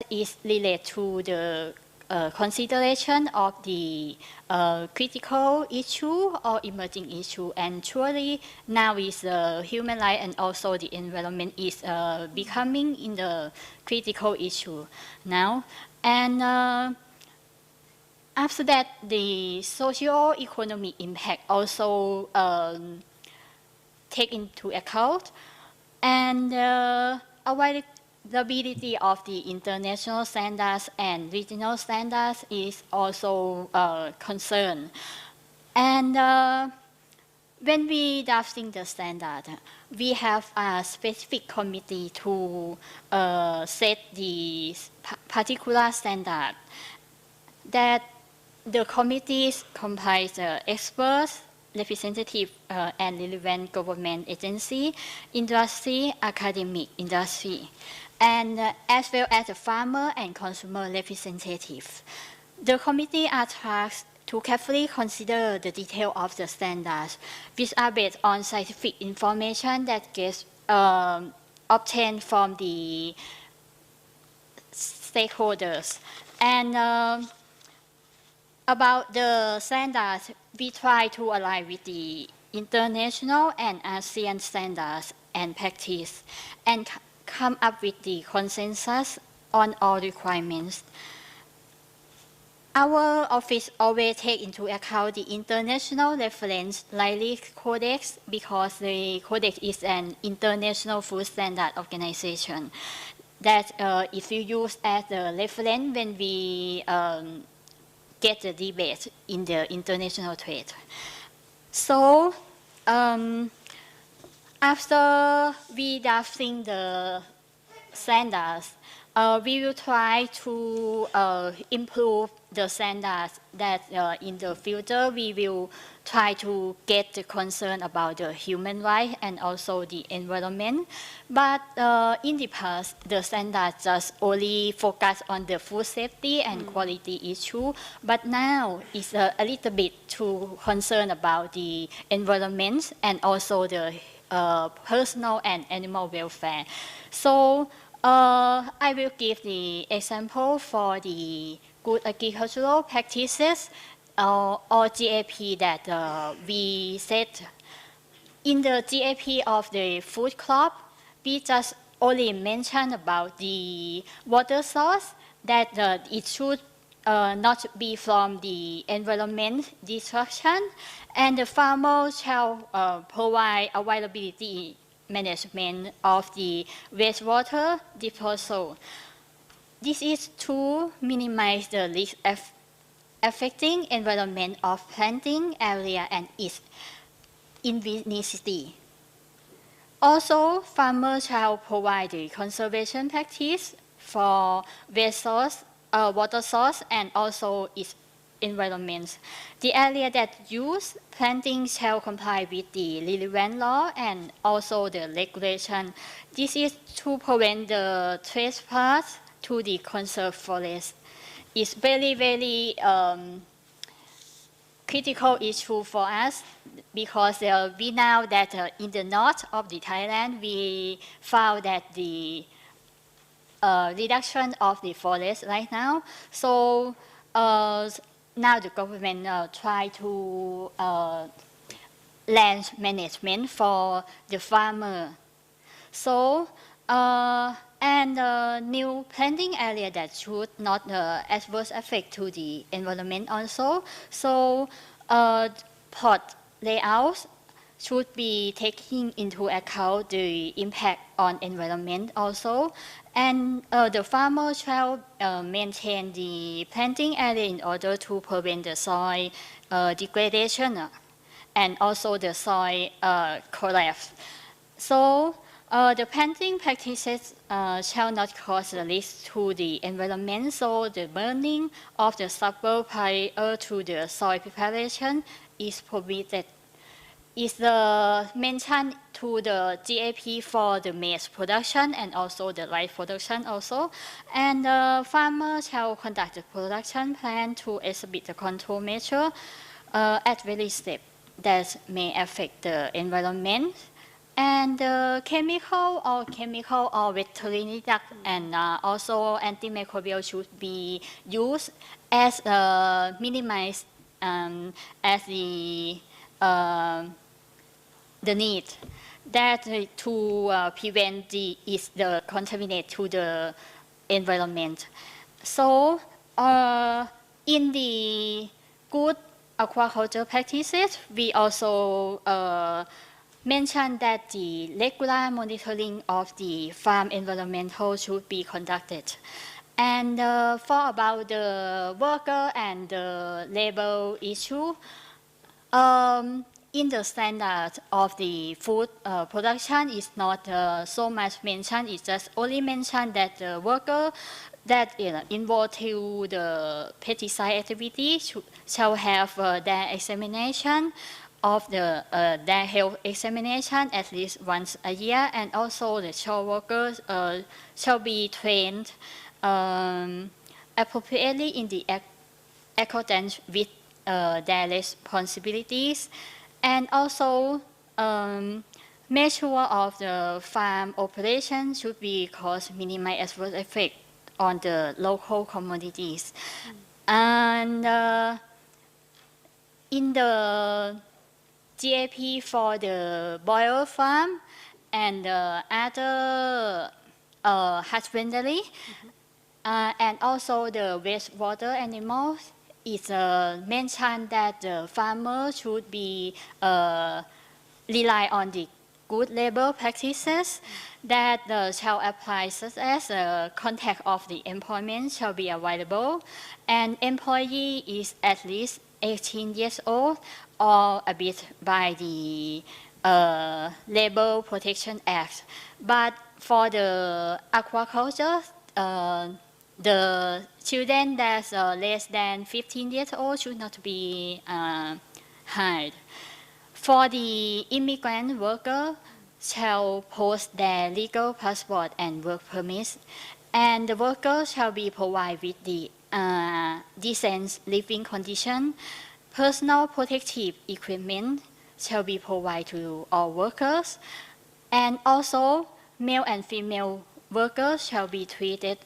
is related to the consideration of the critical issue or emerging issue, and surely now is human rights and also the environment is becoming in the critical issue now. And after that, the socio-economic impact also take into account, and availability of the international standards and regional standards is also a concern. And when we drafting the standard, we have a specific committee to set the particular standard. That the committees comprise experts, representative and relevant government agency, industry, academic industry, and as well as the farmer and consumer representative. The committee are tasked to carefully consider the detail of the standards, which are based on scientific information that gets obtained from the stakeholders. And about the standards, we try to align with the international and ASEAN standards and practice, and come up with the consensus on all requirements. Our office always takes into account the international reference like Codex, because the Codex is an international food standard organization that if you use as a reference when we get the debate in the international trade. So after we drafting the standards, we will try to improve the standards that in the future we will try to get the concern about the human rights and also the environment. But in the past, the standards just only focus on the food safety and quality issue. But now it's a little bit too concerned about the environment and also the personal and animal welfare. So I will give the example for the good agricultural practices or GAP that we set. In the GAP of the food crop, we just only mention about the water source, that it should not be from the environment destruction, and the farmer shall provide availability management of the wastewater disposal. This is to minimize the risk affecting environment of planting area and its invicinity. Also, farmers shall provide the conservation practice for water source and also its environments. The area that use planting shall comply with the relevant law and also the regulation. This is to prevent the trespass to the conserved forest. It's very, very critical issue for us, because we know that in the north of the Thailand, we found that the reduction of the forest right now. So now the government try to land management for the farmer. So and new planting area that should not adverse effect to the environment also. So plot layouts should be taking into account the impact on environment also. And the farmer shall maintain the planting area in order to prevent the soil degradation and also the soil collapse. So the planting practices shall not cause a risk to the environment, so the burning of the stubble prior to the soil preparation is prohibited. Is mentioned to the GAP for the maize production and also the rice production also. And the farmer shall conduct the production plan to exhibit the control measure at various steps that may affect the environment. And chemical or veterinary drug and also antimicrobial should be used as minimize as the need that to prevent the contaminate to the environment. So in the good aquaculture practices, we also mentioned that the regular monitoring of the farm environmental should be conducted. And for about the worker and the labor issue, in the standard of the food production is not so much mentioned. It's just only mentioned that the worker that involved to the pesticide activity shall have their examination of their health examination at least once a year, and also the shore workers shall be trained appropriately in the accordance with their responsibilities, and also measure of the farm operation should be cost minimize adverse effect on the local communities. And in the GAP for the boil farm and other husbandry, and also the wastewater animals, it's mentioned that the farmer should be rely on the good labor practices that shall apply, such as contact of the employment shall be available, and employee is at least 18 years old or a bit by the Labor Protection Act. But for the aquaculture, the children that's less than 15 years old should not be hired. For the immigrant worker, shall post their legal passport and work permits, and the worker shall be provided with the decent living condition. Personal protective equipment shall be provided to all workers, and also male and female workers shall be treated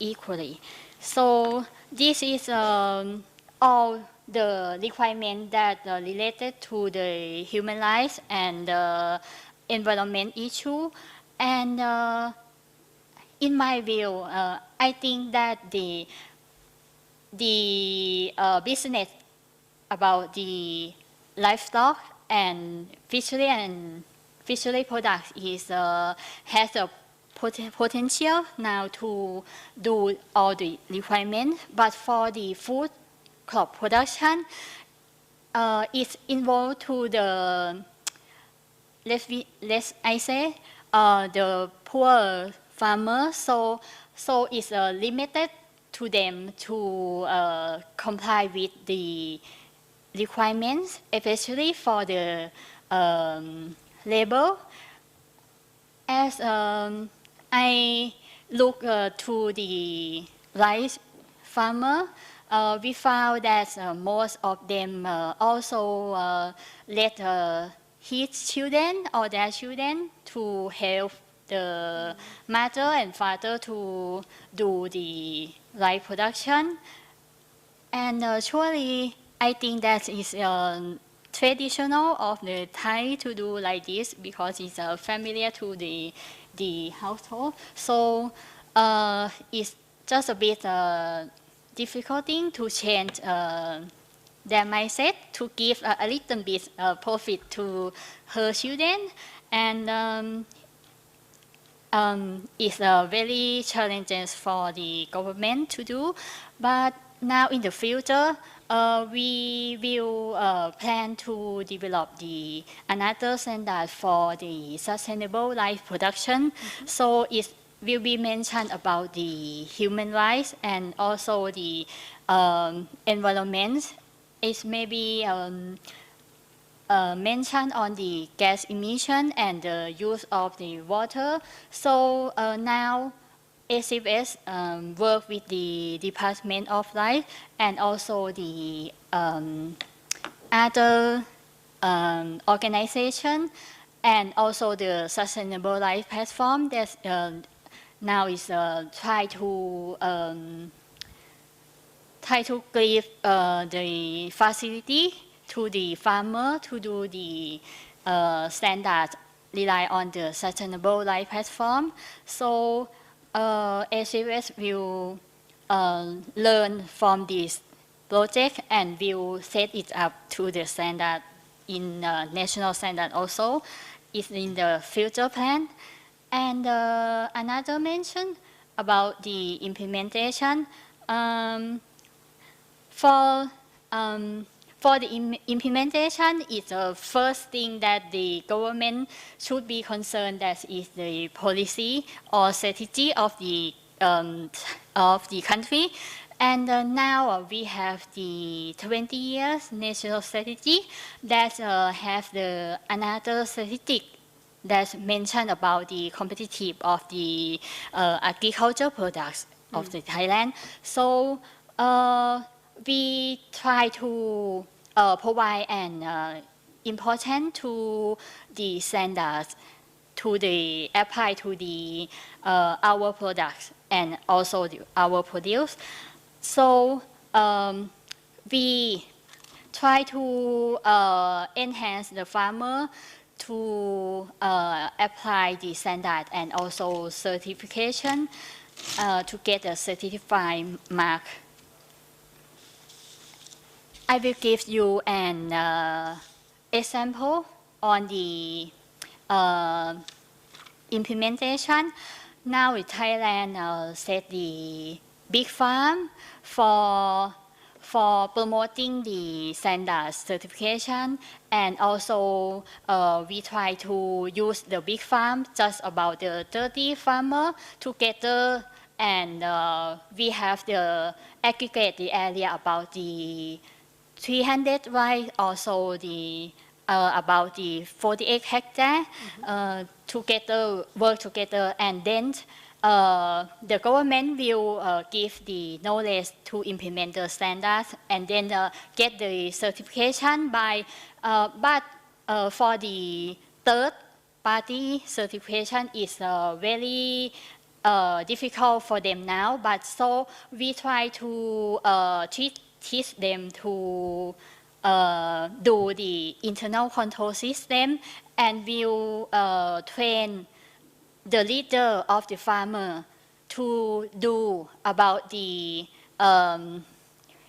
equally. So this is all the requirements that related to the human rights and environment issue. And in my view, I think that the business about the livestock and fishery products is has a potential now to do all the requirements, but for the food crop production, it's involved to the the poor farmers. So it's limited to them to comply with the requirements, especially for the labor. As I look to the rice farmer, we found that most of them also let his children or their children to help the mother and father to do the rice production. And surely I think that is traditional of the Thai to do like this because it's familiar to the household. So it's just a bit difficult thing to change their mindset to give a little bit profit to her children, and it's very challenging for the government to do. But now in the future, we will plan to develop another standard for the sustainable rice production. So it will be mentioned about the human rights and also the environment. It may be mentioned on the gas emission and the use of the water. So now ACFS work with the Department of Life and also the other organization and also the Sustainable Life Platform that now is try to give the facility to the farmer to do the standard rely on the Sustainable Life Platform. So ACS will learn from this project and will set it up to the standard in national standard also. It's in the future plan. And another mention about the implementation. For the implementation, it's the first thing that the government should be concerned that is the policy or strategy of the country. And now we have the 20 years national strategy that have the another strategic that's mentioned about the competitive of the agriculture products of the Thailand. So we try to provide an important to the standards to the apply to the our products and also our produce. So we try to enhance the farmer to apply the standard and also certification to get a certified mark. I will give you an example on the implementation. Now in Thailand set the big farm for promoting the standard certification, and also we try to use the big farm just about the 30 farmer together, and we have the aggregate the area about the 300 right, also the about the 48 hectare together, work together, and then the government will give the knowledge to implement the standards and then get the certification by, but for the third party certification is very difficult for them now, but so we try to teach them to do the internal control system, and will train the leader of the farmer to do about the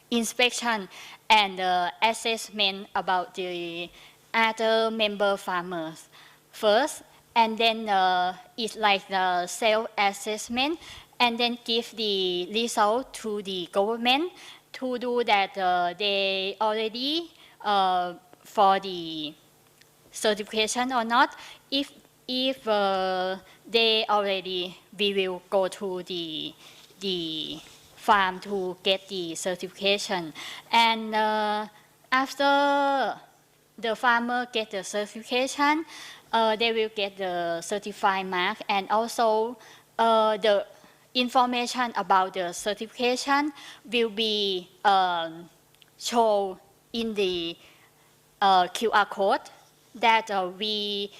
inspection and assessment about the other member farmers first, and then it's like the self-assessment, and then give the result to the government to do that they already for the certification or not. If they already, we will go to the farm to get the certification. And after the farmer get the certification, they will get the certified mark, and also the information about the certification will be shown in the QR code that we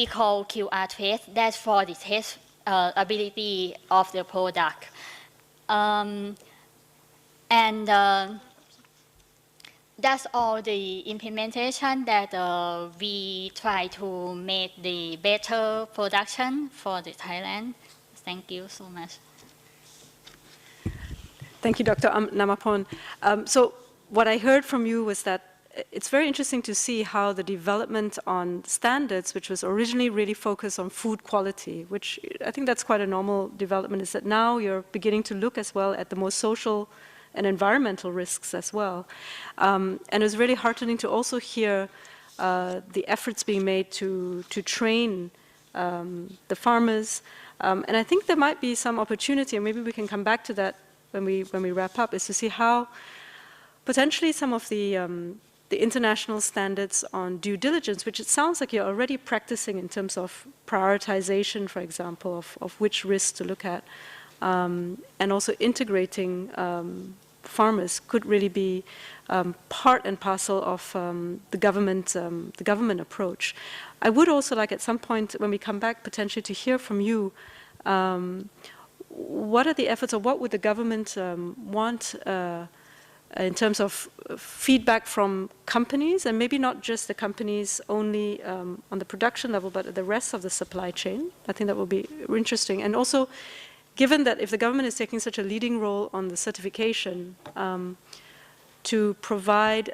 call QR test. That's for the test ability of the product. And that's all the implementation that we try to make the better production for the Thailand. Thank you so much. Thank you, Dr. Namapon. So what I heard from you was that it's very interesting to see how the development on standards, which was originally really focused on food quality, which I think that's quite a normal development, is that now you're beginning to look as well at the more social and environmental risks as well. And it was really heartening to also hear the efforts being made to train the farmers. And I think there might be some opportunity, and maybe we can come back to that when we wrap up, is to see how potentially some of the international standards on due diligence, which it sounds like you're already practicing in terms of prioritization, for example, of which risks to look at, and also integrating farmers could really be part and parcel of the government approach. I would also like at some point when we come back potentially to hear from you, what are the efforts or what would the government want in terms of feedback from companies, and maybe not just the companies only on the production level, but the rest of the supply chain. I think that will be interesting. And also, given that if the government is taking such a leading role on the certification, to provide,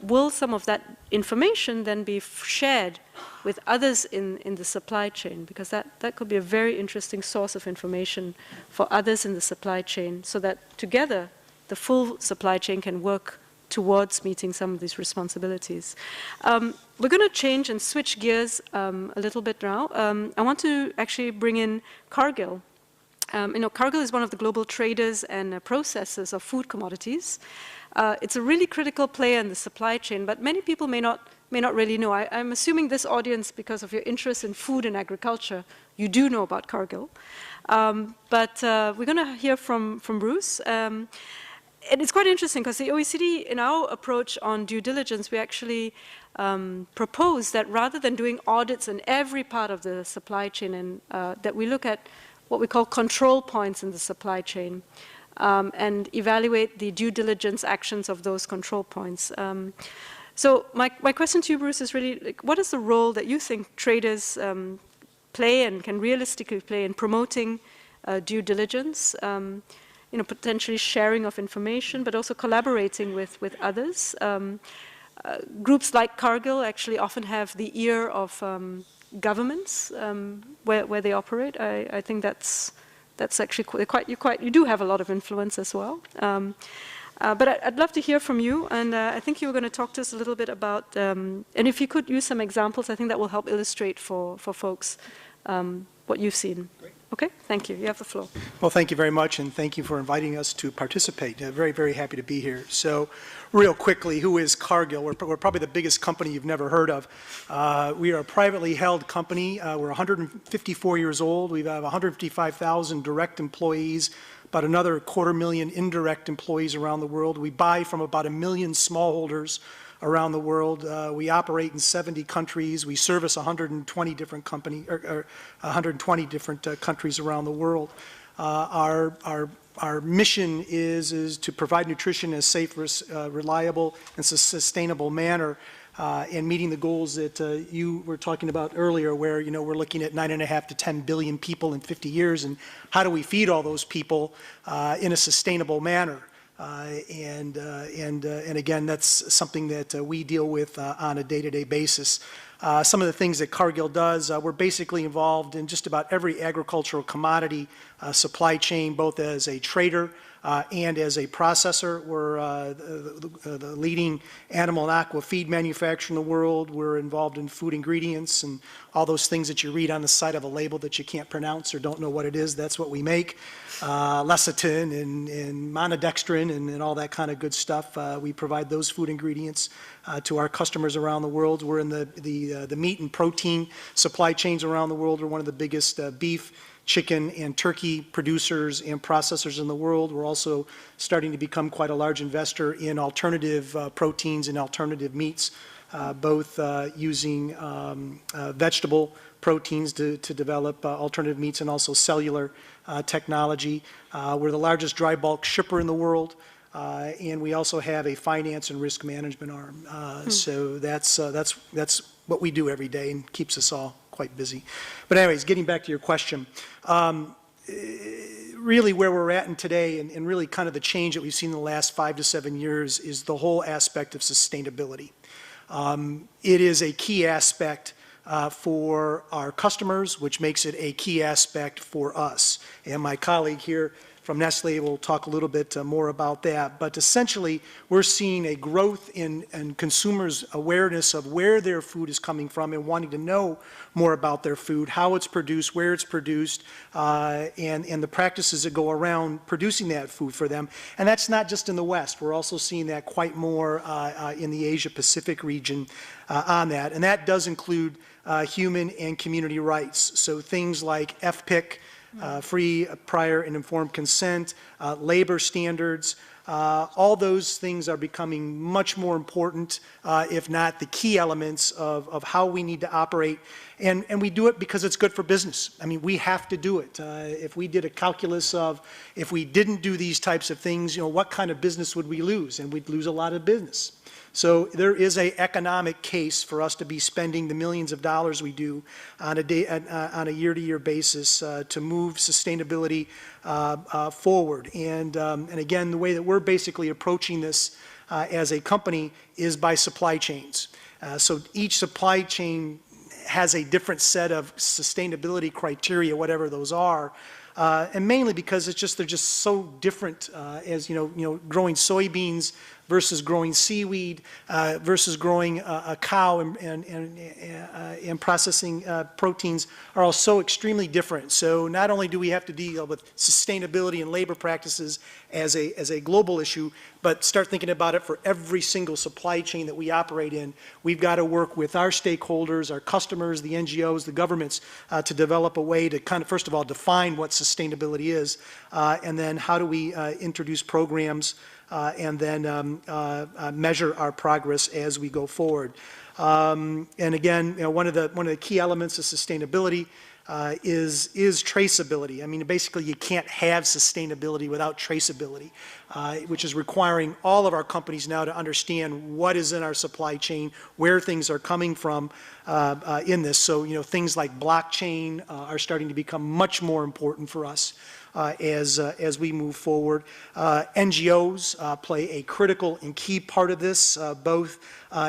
will some of that information then be shared with others in the supply chain? Because that could be a very interesting source of information for others in the supply chain, so that together the full supply chain can work towards meeting some of these responsibilities. We're going to change and switch gears a little bit now. I want to actually bring in Cargill. Cargill is one of the global traders and processors of food commodities. It's a really critical player in the supply chain, but many people may not really know. I'm assuming this audience, because of your interest in food and agriculture, you do know about Cargill. But we're going to hear from Bruce. And it's quite interesting because the OECD, in our approach on due diligence, we actually propose that rather than doing audits in every part of the supply chain, and that we look at what we call control points in the supply chain and evaluate the due diligence actions of those control points. So my question to you, Bruce, is really, like, what is the role that you think traders play and can realistically play in promoting due diligence? Potentially sharing of information, but also collaborating with others. Groups like Cargill actually often have the ear of governments where they operate. I think that's actually you do have a lot of influence as well. But I'd love to hear from you, and I think you were going to talk to us a little bit about, and if you could use some examples, I think that will help illustrate for folks what you've seen. Great. Okay, thank you. You have the floor. Well, thank you very much, and thank you for inviting us to participate. Very, very happy to be here. So, real quickly, who is Cargill? We're probably the biggest company you've never heard of. We are a privately held company. We're 154 years old. We have 155,000 direct employees, about another 250,000 indirect employees around the world. We buy from about 1 million smallholders around the world. We operate in 70 countries. We service 120 different companies, or 120 different countries around the world. Our mission is to provide nutrition in a safe, reliable, and sustainable manner, and meeting the goals that you were talking about earlier, where we're looking at 9.5 to 10 billion people in 50 years, and how do we feed all those people in a sustainable manner? And again, that's something that we deal with on a day-to-day basis. Some of the things that Cargill does, we're basically involved in just about every agricultural commodity supply chain, both as a trader and as a processor. We're the leading animal and aqua feed manufacturer in the world. We're involved in food ingredients and all those things that you read on the side of a label that you can't pronounce or don't know what it is. That's what we make. Lecithin and monodextrin and all that kind of good stuff. We provide those food ingredients to our customers around the world. We're in the meat and protein supply chains around the world. We're one of the biggest beef, chicken, and turkey producers and processors in the world. We're also starting to become quite a large investor in alternative proteins and alternative meats, both using vegetable proteins to develop alternative meats and also cellular technology. We're the largest dry bulk shipper in the world, and we also have a finance and risk management arm. So that's what we do every day and keeps us all quite busy. But anyways, getting back to your question, really where we're at in today and really kind of the change that we've seen in the last 5 to 7 years is the whole aspect of sustainability. It is a key aspect for our customers, which makes it a key aspect for us. And my colleague here from Nestle will talk a little bit more about that. But essentially, we're seeing a growth in consumers' awareness of where their food is coming from and wanting to know more about their food, how it's produced, where it's produced, and the practices that go around producing that food for them. And that's not just in the West. We're also seeing that quite more in the Asia-Pacific region on that. And that does include human and community rights. So things like FPIC, free, prior, and informed consent, labor standards. All those things are becoming much more important, if not the key elements of how we need to operate. And we do it because it's good for business. I mean, we have to do it. If we did a calculus of if we didn't do these types of things, what kind of business would we lose? And we'd lose a lot of business. So there is an economic case for us to be spending the millions of dollars we do on a year-to-year basis to move sustainability forward. And again, the way that we're basically approaching this as a company is by supply chains. So each supply chain has a different set of sustainability criteria, whatever those are. And mainly because they're just so different as growing soybeans versus growing seaweed versus growing a cow and processing proteins are all so extremely different. So not only do we have to deal with sustainability and labor practices as a global issue, but start thinking about it for every single supply chain that we operate in. We've got to work with our stakeholders, our customers, the NGOs, the governments, to develop a way to kind of, first of all, define what sustainability is, and then how do we introduce programs and then measure our progress as we go forward. And again, one of the key elements of sustainability is traceability. I mean, basically, you can't have sustainability without traceability, which is requiring all of our companies now to understand what is in our supply chain, where things are coming from in this. So, things like blockchain are starting to become much more important for us. As we move forward. NGOs play a critical and key part of this, both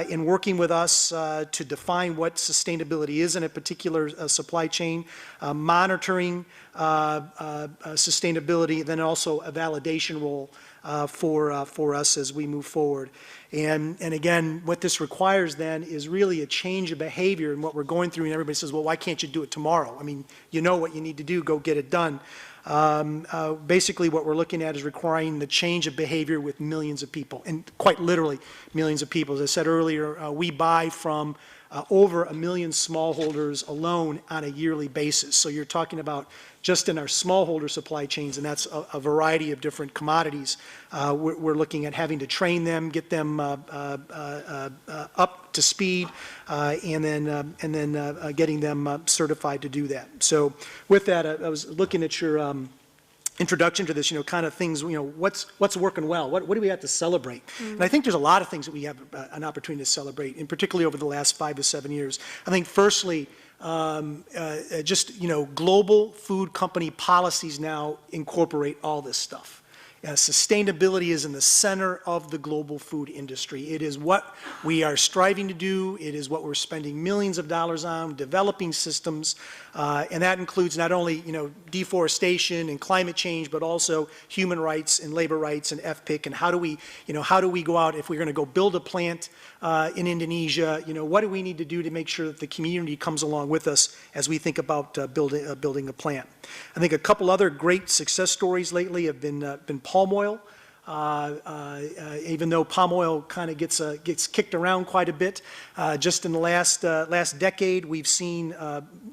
in working with us to define what sustainability is in a particular supply chain, monitoring sustainability, then also a validation role for us as we move forward. And again, what this requires then is really a change of behavior in what we're going through, and everybody says, well, why can't you do it tomorrow? I mean, you know what you need to do, go get it done. Basically, what we're looking at is requiring the change of behavior with millions of people, and quite literally millions of people. As I said earlier, we buy from over 1 million smallholders alone on a yearly basis. So you're talking about just in our smallholder supply chains, and that's a variety of different commodities. We're looking at having to train them, get them up to speed, and then getting them certified to do that. So with that, I was looking at your introduction to this, kind of things, what's working well? What do we have to celebrate? Mm-hmm. And I think there's a lot of things that we have an opportunity to celebrate, and particularly over the last 5 to 7 years. I think firstly, global food company policies now incorporate all this stuff. Sustainability is in the center of the global food industry. It is what we are striving to do. It is what we're spending millions of dollars on, developing systems, and that includes not only deforestation and climate change, but also human rights and labor rights and FPIC. And how do we go out if we're going to go build a plant in Indonesia? What do we need to do to make sure that the community comes along with us as we think about building a plant? I think a couple other great success stories lately have been palm oil. Even though palm oil kind of gets kicked around quite a bit, just in the last decade, we've seen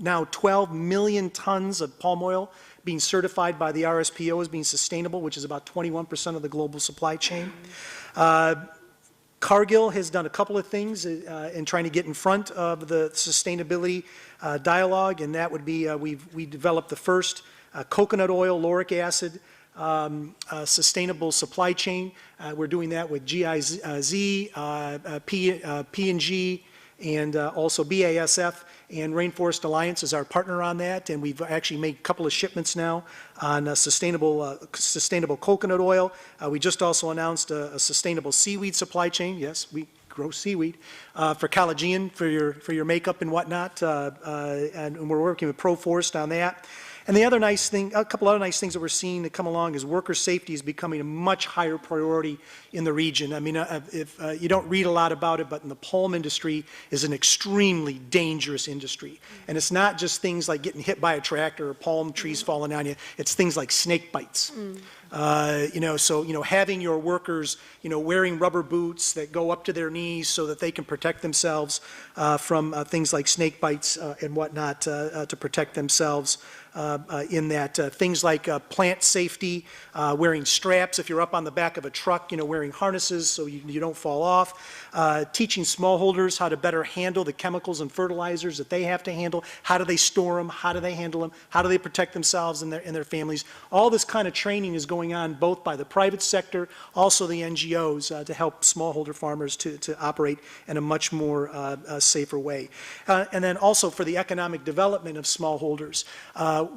now 12 million tons of palm oil being certified by the RSPO as being sustainable, which is about 21% of the global supply chain. Cargill has done a couple of things in trying to get in front of the sustainability dialogue, and that would be we developed the first coconut oil, lauric acid, sustainable supply chain. We're doing that with GIZ, P&G, and also BASF, and Rainforest Alliance is our partner on that, and we've actually made a couple of shipments now on sustainable coconut oil. We just also announced a sustainable seaweed supply chain. Yes, we grow seaweed for collagen for your makeup and whatnot, and we're working with ProForest on that. And the other nice thing, a couple other nice things that we're seeing that come along is worker safety is becoming a much higher priority in the region. I mean, if you don't read a lot about it, but in the palm industry is an extremely dangerous industry. And it's not just things like getting hit by a tractor or palm trees falling on you. It's things like snake bites. So having your workers, wearing rubber boots that go up to their knees so that they can protect themselves from things like snake bites and whatnot to protect themselves in that. Things like plant safety, wearing straps if you're up on the back of a truck, wearing harnesses so you don't fall off, teaching smallholders how to better handle the chemicals and fertilizers that they have to handle, how do they store them, how do they handle them, how do they protect themselves and their families. All this kind of training is going on both by the private sector, also the NGOs, to help smallholder farmers to operate in a much more safer way. And then also for the economic development of smallholders,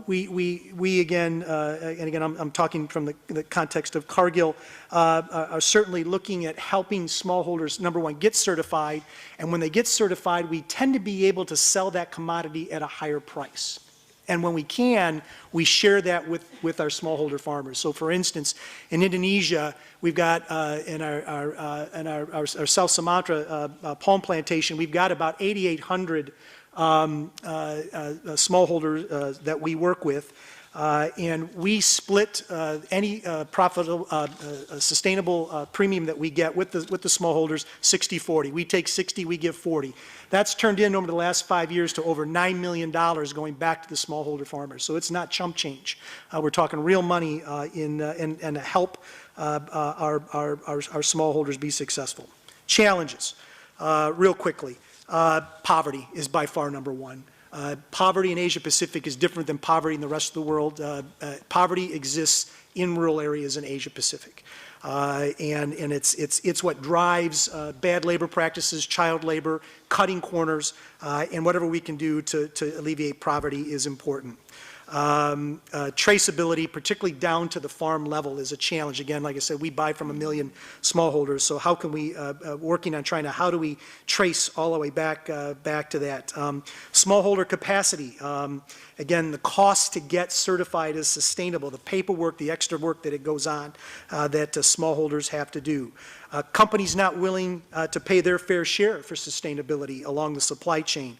we again, and again I'm talking from the context of Cargill, are certainly looking at helping smallholders, number one, get certified, and when they get certified, we tend to be able to sell that commodity at a higher price. And when we can, we share that with our smallholder farmers. So for instance, in Indonesia, we've got in our South Sumatra palm plantation, we've got about 8,800 smallholders that we work with. And we split any profitable, sustainable premium that we get with the smallholders 60-40. We take 60, we give 40. That's turned in over the last 5 years to over $9 million going back to the smallholder farmers. So it's not chump change. We're talking real money and to help our smallholders be successful. Challenges, real quickly. Poverty is by far number one. Poverty in Asia Pacific is different than poverty in the rest of the world. Poverty exists in rural areas in Asia Pacific. And it's what drives bad labor practices, child labor, cutting corners, and whatever we can do to alleviate poverty is important. Traceability, particularly down to the farm level, is a challenge. Again, like I said, we buy from 1 million smallholders, so how can we, working on trying to, how do we trace all the way back to that? Smallholder capacity, again, the cost to get certified as sustainable, the paperwork, the extra work that it goes on, that smallholders have to do. Companies not willing to pay their fair share for sustainability along the supply chain,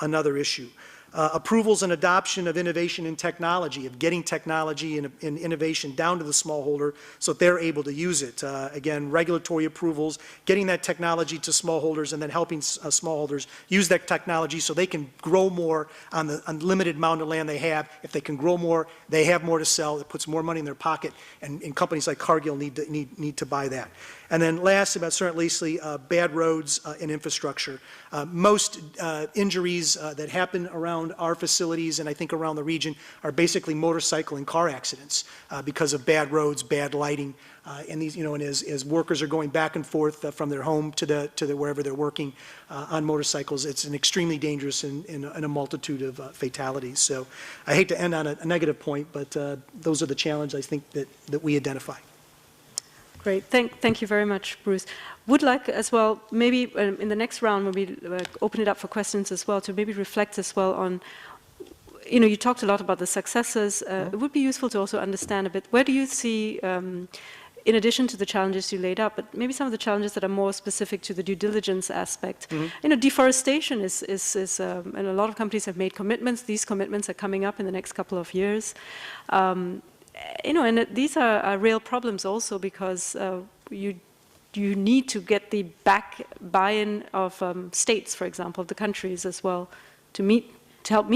another issue. Approvals and adoption of innovation and technology, of getting technology and innovation down to the smallholder so that they're able to use it. Again, regulatory approvals, getting that technology to smallholders and then helping smallholders use that technology so they can grow more on the unlimited amount of land they have. If they can grow more, they have more to sell. It puts more money in their pocket, and companies like Cargill need to buy that. And then last, but certainly leastly, bad roads and infrastructure. Most injuries that happen around our facilities and I think around the region are basically motorcycle and car accidents because of bad roads, bad lighting, and these, and as workers are going back and forth from their home to the wherever they're working on motorcycles, it's an extremely dangerous and a multitude of fatalities. So I hate to end on a negative point, but those are the challenges I think that we identify. Great. Thank you very much, Bruce. Would like as well, maybe in the next round, when we open it up for questions as well, to maybe reflect as well on, you talked a lot about the successes. It would be useful to also understand a bit, where do you see, in addition to the challenges you laid out, but maybe some of the challenges that are more specific to the due diligence aspect. Deforestation is and a lot of companies have made commitments. These commitments are coming up in the next couple of years. And these are real problems also because you need to get the buy-in of states, for example, of the countries as well, to help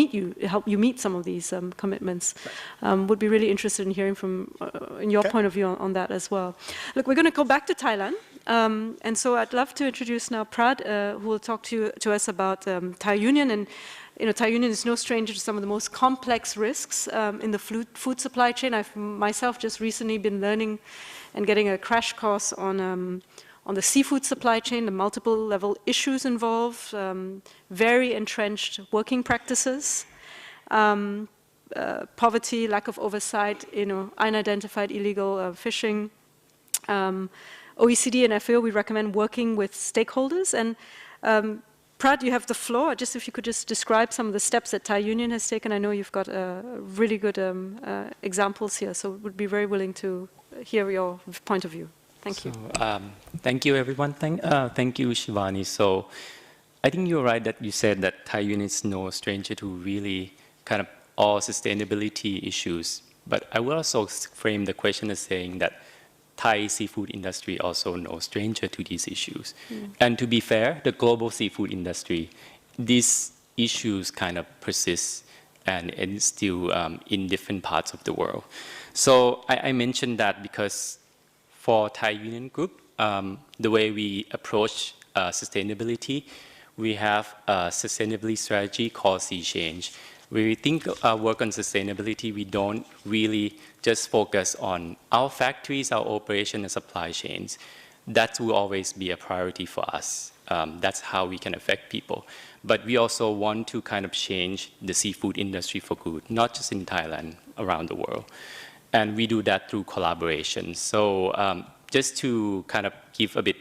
you meet some of these commitments. Would be really interested in hearing from in your point of view on that as well. Look, we're going to go back to Thailand, and so I'd love to introduce now Prad, who will talk to us about Thai Union. And Thai Union is no stranger to some of the most complex risks in the food supply chain. I've myself just recently been learning and getting a crash course on the seafood supply chain, the multiple level issues involved, very entrenched working practices, poverty, lack of oversight, unidentified illegal fishing. OECD and FAO, we recommend working with stakeholders. And Prad, you have the floor. Just if you could just describe some of the steps that Thai Union has taken. I know you've got really good examples here, so would be very willing to hear your point of view. Thank you. Thank you, everyone. Thank you, Shivani. So I think you're right that you said that Thai Union is no stranger to really kind of all sustainability issues. But I will also frame the question as saying that Thai seafood industry also no stranger to these issues. And to be fair, the global seafood industry, these issues kind of persist and it's still in different parts of the world. So I mentioned that because for Thai Union Group, the way we approach sustainability, we have a sustainability strategy called Sea Change. When we think work on sustainability, we don't really just focus on our factories, our operation and supply chains. That will always be a priority for us. That's how we can affect people. But we also want to kind of change the seafood industry for good, not just in Thailand, around the world. And we do that through collaboration. So just to kind of give a bit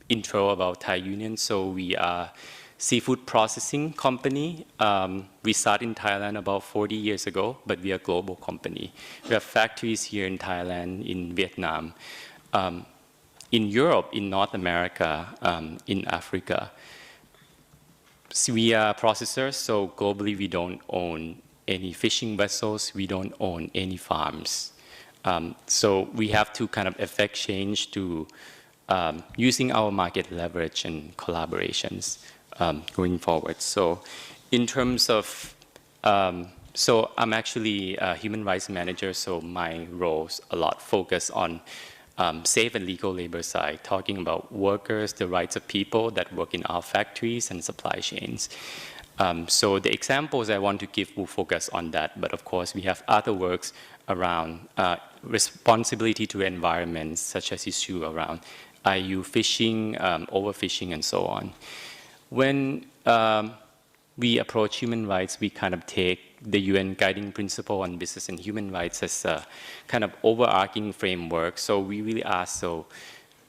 intro about Thai Union. So we are seafood processing company. We started in Thailand about 40 years ago, but we are a global company. We have factories here in Thailand, in Vietnam, in Europe, in North America, in Africa. So we are processors, so globally we don't own any fishing vessels, we don't own any farms. So we have to kind of effect change to using our market leverage and collaborations going forward. So in terms of, so I'm actually a human rights manager, so my roles a lot focus on safe and legal labor side, talking about workers, the rights of people that work in our factories and supply chains. So the examples I want to give will focus on that, but of course we have other works around responsibility to environment, such as issue around IU fishing, overfishing, and so on. When we approach human rights, we kind of take the UN Guiding Principle on Business and Human Rights as a kind of overarching framework. So we really ask, so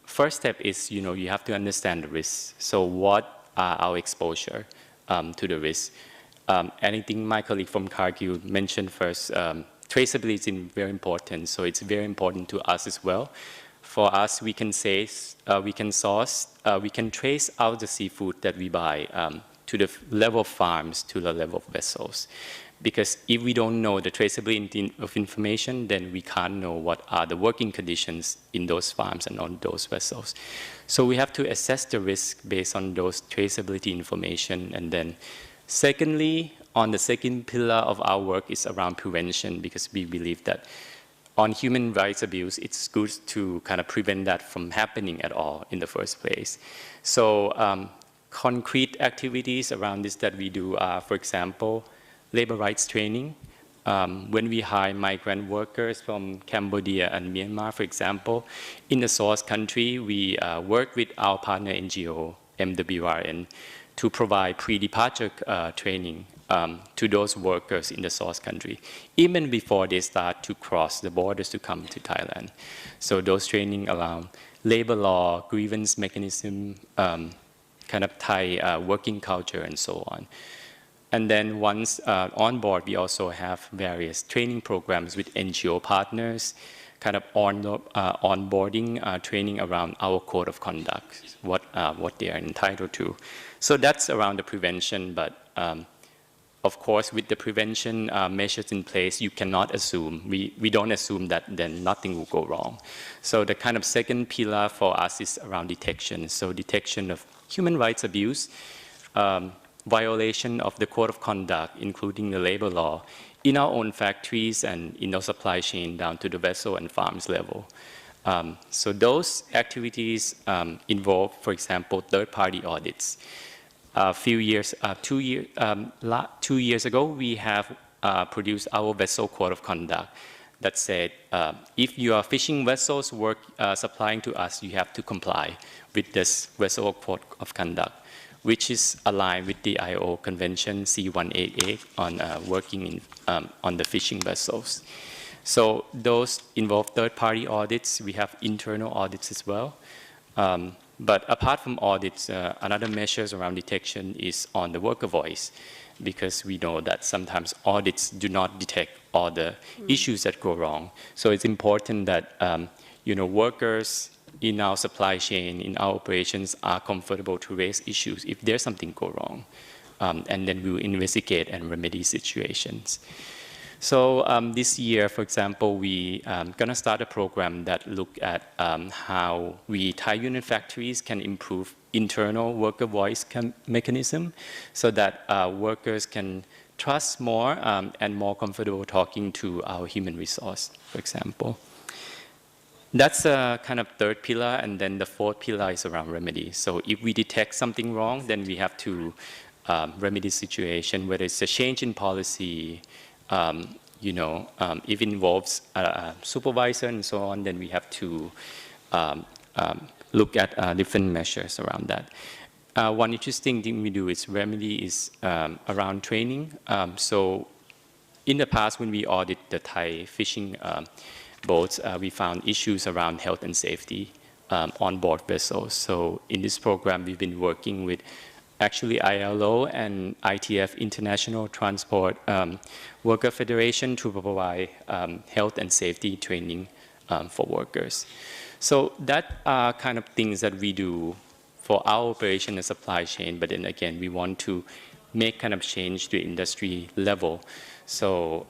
first step is, you know, you have to understand the risks. So what are our exposure to the risk? And I think my colleague from Cargill mentioned first, traceability is very important. So it's very important to us as well. For us, we can say, we can source, we can trace out the seafood that we buy to the level of farms, to the level of vessels. Because if we don't know the traceability of information, then we can't know what are the working conditions in those farms and on those vessels. So we have to assess the risk based on those traceability information. And then secondly, on the second pillar of our work is around prevention, because we believe that on human rights abuse, it's good to kind of prevent that from happening at all in the first place. So concrete activities around this that we do are, for example, labor rights training. When we hire migrant workers from Cambodia and Myanmar, for example, in the source country, we work with our partner NGO, MWRN, to provide pre-departure training to those workers in the source country, even before they start to cross the borders to come to Thailand. So those training around labor law, grievance mechanism, kind of Thai working culture, and so on. And then once on board, we also have various training programs with NGO partners, kind of onboarding training around our code of conduct, what they are entitled to. So that's around the prevention, but of course, with the prevention measures in place, you cannot assume, we don't assume that then nothing will go wrong. So the kind of second pillar for us is around detection. So detection of human rights abuse, violation of the code of conduct, including the labor law, in our own factories and in our supply chain down to the vessel and farms level. So those activities involve, for example, third-party audits. A few years, 2 years ago, we have produced our vessel code of conduct that said, if your fishing vessels work supplying to us, you have to comply with this vessel code of conduct, which is aligned with the IO Convention C188 on working on the fishing vessels. So those involve third-party audits. We have internal audits as well. But apart from audits, another measures around detection is on the worker voice, because we know that sometimes audits do not detect all the issues that go wrong. So it's important that you know, workers in our supply chain, in our operations, are comfortable to raise issues if there's something go wrong. And then we will investigate and remedy situations. So this year, for example, we gonna start a program that look at how we Thai Union factories can improve internal worker voice mechanism, so that workers can trust more and more comfortable talking to our human resource, for example. That's a kind of third pillar, and then the fourth pillar is around remedy. So if we detect something wrong, then we have to remedy the situation, whether it's a change in policy, if it involves a supervisor and so on, then we have to look at different measures around that. One interesting thing we do is remedy is around training. So in the past, when we audit the Thai fishing boats, we found issues around health and safety on board vessels. So in this program, we've been working with actually ILO and ITF, International Transport Worker Federation, to provide health and safety training for workers. So that are kind of things that we do for our operation and supply chain, but then again, we want to make kind of change to industry level. So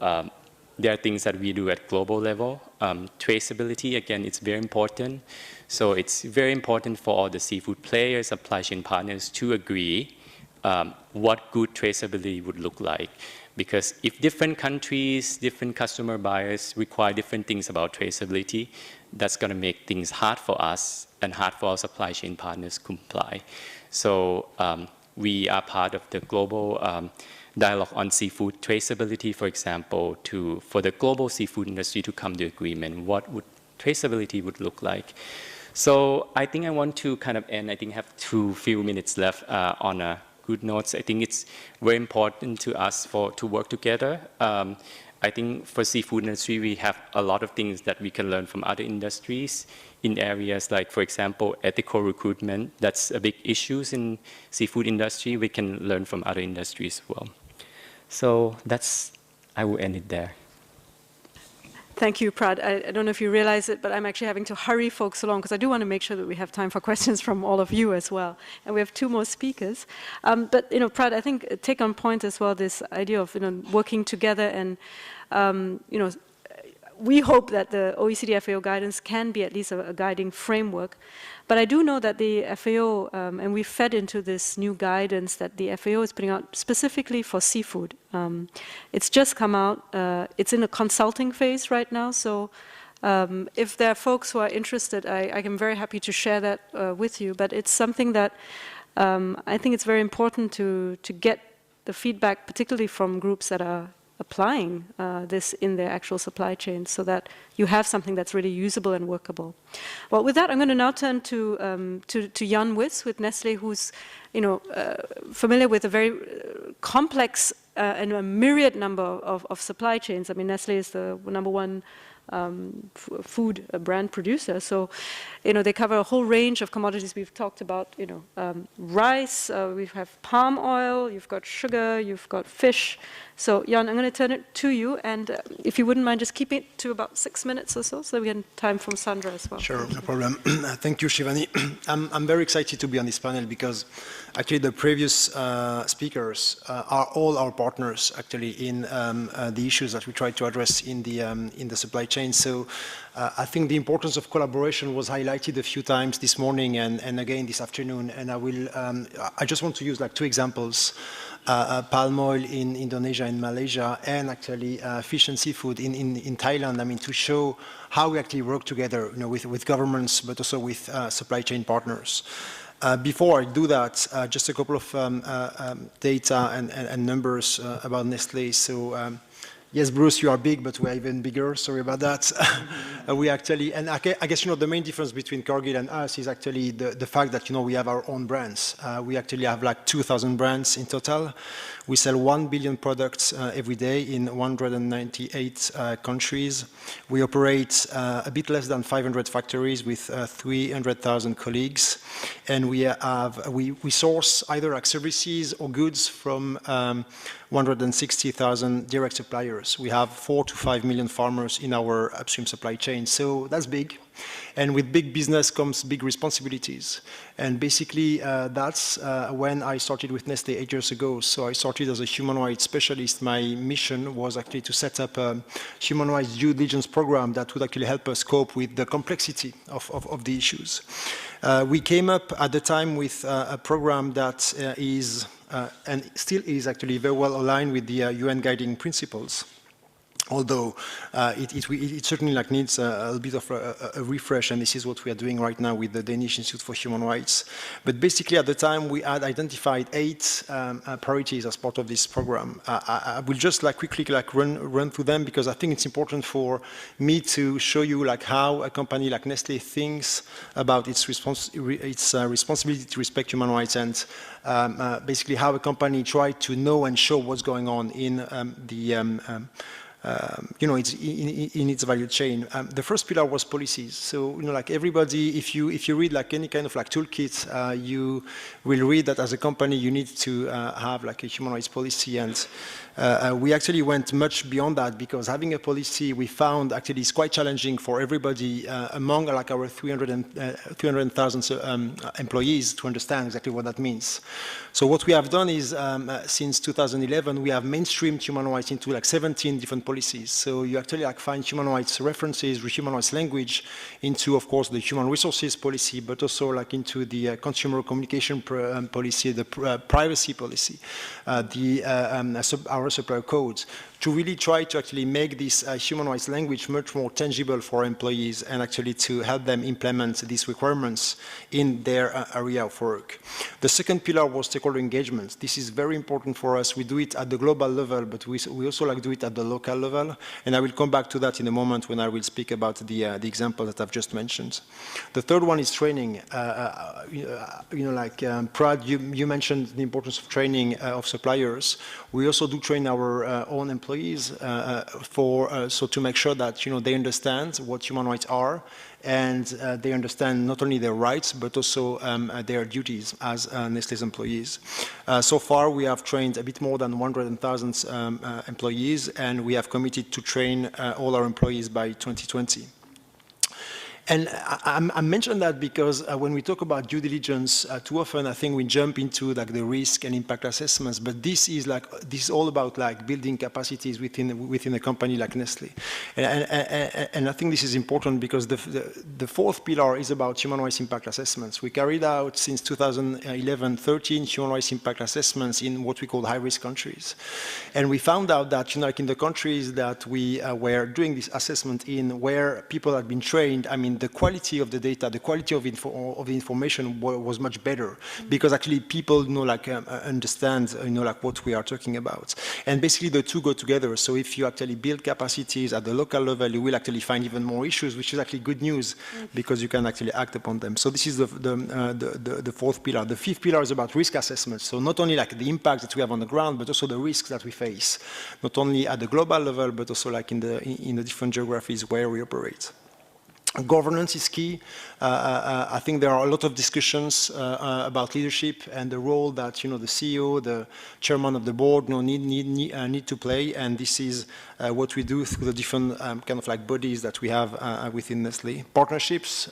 there are things that we do at global level. Traceability, again, it's very important. So it's very important for all the seafood players, supply chain partners to agree what good traceability would look like. Because if different countries, different customer buyers require different things about traceability, that's going to make things hard for us and hard for our supply chain partners to comply. So we are part of the global dialogue on seafood traceability, for example, for the global seafood industry to come to agreement what would traceability would look like. So I think I want to kind of end. I think I have few minutes left on a good notes. I think it's very important to us to work together. I think for seafood industry, we have a lot of things that we can learn from other industries in areas like, for example, ethical recruitment. That's a big issue in seafood industry. We can learn from other industries as well. So I will end it there. Thank you, Prad. I don't know if you realize it, but I'm actually having to hurry folks along because I do want to make sure that we have time for questions from all of you as well. And we have 2 more speakers. But, Prad, I think take on point as well this idea of, working together and, we hope that the OECD FAO guidance can be at least a guiding framework. But I do know that the FAO, and we fed into this new guidance that the FAO is putting out specifically for seafood. It's just come out. It's in a consulting phase right now. So if there are folks who are interested, I am very happy to share that with you. But it's something that I think it's very important to get the feedback, particularly from groups that are applying this in their actual supply chain so that you have something that's really usable and workable. Well, with that, I'm going to now turn to Jan Wiss with Nestlé, who's familiar with a very complex and a myriad number of supply chains. I mean, Nestlé is the #1 food brand producer. So, they cover a whole range of commodities. We've talked about, rice, we have palm oil, you've got sugar, you've got fish. So, Jan, I'm going to turn it to you. And if you wouldn't mind, just keep it to about 6 minutes or so that we have time from Sandra as well. Sure, no problem. Thank you, Shivani. I'm very excited to be on this panel because actually the previous speakers are all our partners actually in the issues that we try to address in the supply chain. So I think the importance of collaboration was highlighted a few times this morning and again this afternoon. And I just want to use like 2 examples. Palm oil in Indonesia and Malaysia, and actually fish and seafood in Thailand. I mean, to show how we actually work together, with governments, but also with supply chain partners. Before I do that, just a couple of data and numbers about Nestlé. So. Yes, Bruce, you are big, but we are even bigger. Sorry about that. We actually, and I guess, the main difference between Cargill and us is actually the fact that, we have our own brands. We actually have like 2,000 brands in total. We sell 1 billion products every day in 198 countries. We operate a bit less than 500 factories with 300,000 colleagues. And we source either services or goods from 160,000 direct suppliers. We have 4 to 5 million farmers in our upstream supply chain, so that's big. And with big business comes big responsibilities. And basically, that's when I started with Nestlé 8 years ago. So I started as a human rights specialist. My mission was actually to set up a human rights due diligence program that would actually help us cope with the complexity of the issues. We came up at the time with a program that is, and still is actually very well aligned with the UN guiding principles. Although it certainly like needs a bit of a refresh, and this is what we are doing right now with the Danish Institute for Human Rights. But basically at the time we had identified 8 priorities as part of this program. I will just like quickly like run through them because I think it's important for me to show you like how a company like Nestlé thinks about its responsibility to respect human rights, and basically how a company tries to know and show what's going on in it's in its value chain. The first pillar was policies. So, like everybody, if you read like any kind of like toolkit, you will read that as a company you need to have like a human rights policy, and we actually went much beyond that because having a policy we found actually is quite challenging for everybody among like our 300,000 employees to understand exactly what that means. So what we have done is since 2011 we have mainstreamed human rights into like 17 different policies. So you actually like find human rights references, human rights language into, of course, the human resources policy, but also like into the consumer communication policy, the privacy policy, our supplier codes, to really try to actually make this human rights language much more tangible for employees and actually to help them implement these requirements in their area of work. The second pillar was stakeholder engagement. This is very important for us. We do it at the global level, but we also like do it at the local level. And I will come back to that in a moment when I will speak about the example that I've just mentioned. The third one is training. Prad, you mentioned the importance of training of suppliers. We also do train our own employees so to make sure that they understand what human rights are, and they understand not only their rights but also their duties as Nestlé's employees. So far we have trained a bit more than 100,000 employees, and we have committed to train all our employees by 2020. And I mentioned that because when we talk about due diligence, too often I think we jump into like the risk and impact assessments, but this is all about like building capacities within a company like Nestlé. And I think this is important because the fourth pillar is about human rights impact assessments. We carried out since 2011 13 human rights impact assessments in what we call high-risk countries, and we found out that like in the countries that we were doing this assessment in, where people had been trained, I mean, the quality of the data, the quality of the information was much better because actually people understand like what we are talking about. And basically the two go together. So if you actually build capacities at the local level, you will actually find even more issues, which is actually good news because you can actually act upon them. So this is the fourth pillar. The fifth pillar is about risk assessment. So not only like the impact that we have on the ground, but also the risks that we face, not only at the global level, but also like in the different geographies where we operate. Governance is key. I think there are a lot of discussions about leadership and the role that the CEO, the chairman of the board, need to play. And this is what we do through the different kind of like bodies that we have within Nestlé. Partnerships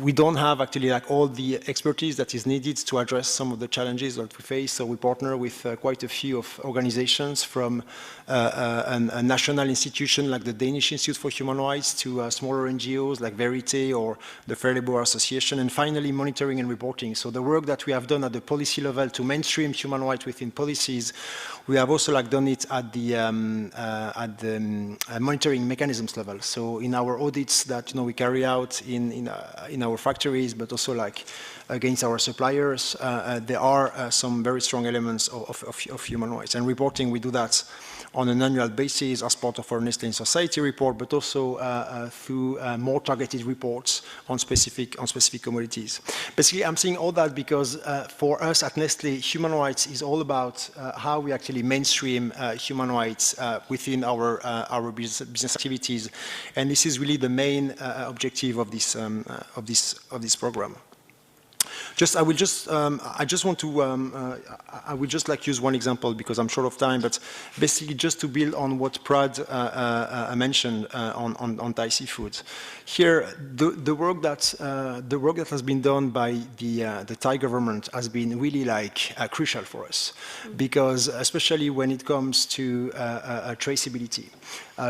we don't have actually like all the expertise that is needed to address some of the challenges that we face. So we partner with quite a few of organizations, from a national institution like the Danish Institute for Human Rights to smaller NGOs like Verité or the Fair Labor Association, and finally monitoring and reporting. So the work that we have done at the policy level to mainstream human rights within policies, we have also like done it at the monitoring mechanisms level. So in our audits that we carry out in our factories, but also like against our suppliers, there are some very strong elements of human rights. And reporting, we do that on an annual basis as part of our Nestlé in Society report, but also through more targeted reports on specific commodities. Basically, I'm saying all that because for us at Nestlé, human rights is all about how we actually mainstream human rights within our business activities, and this is really the main objective of this program. I will just like use one example because I'm short of time, but basically just to build on what Prad mentioned on Thai seafood. Here, the work that has been done by the Thai government has been really like crucial for us, because especially when it comes to traceability.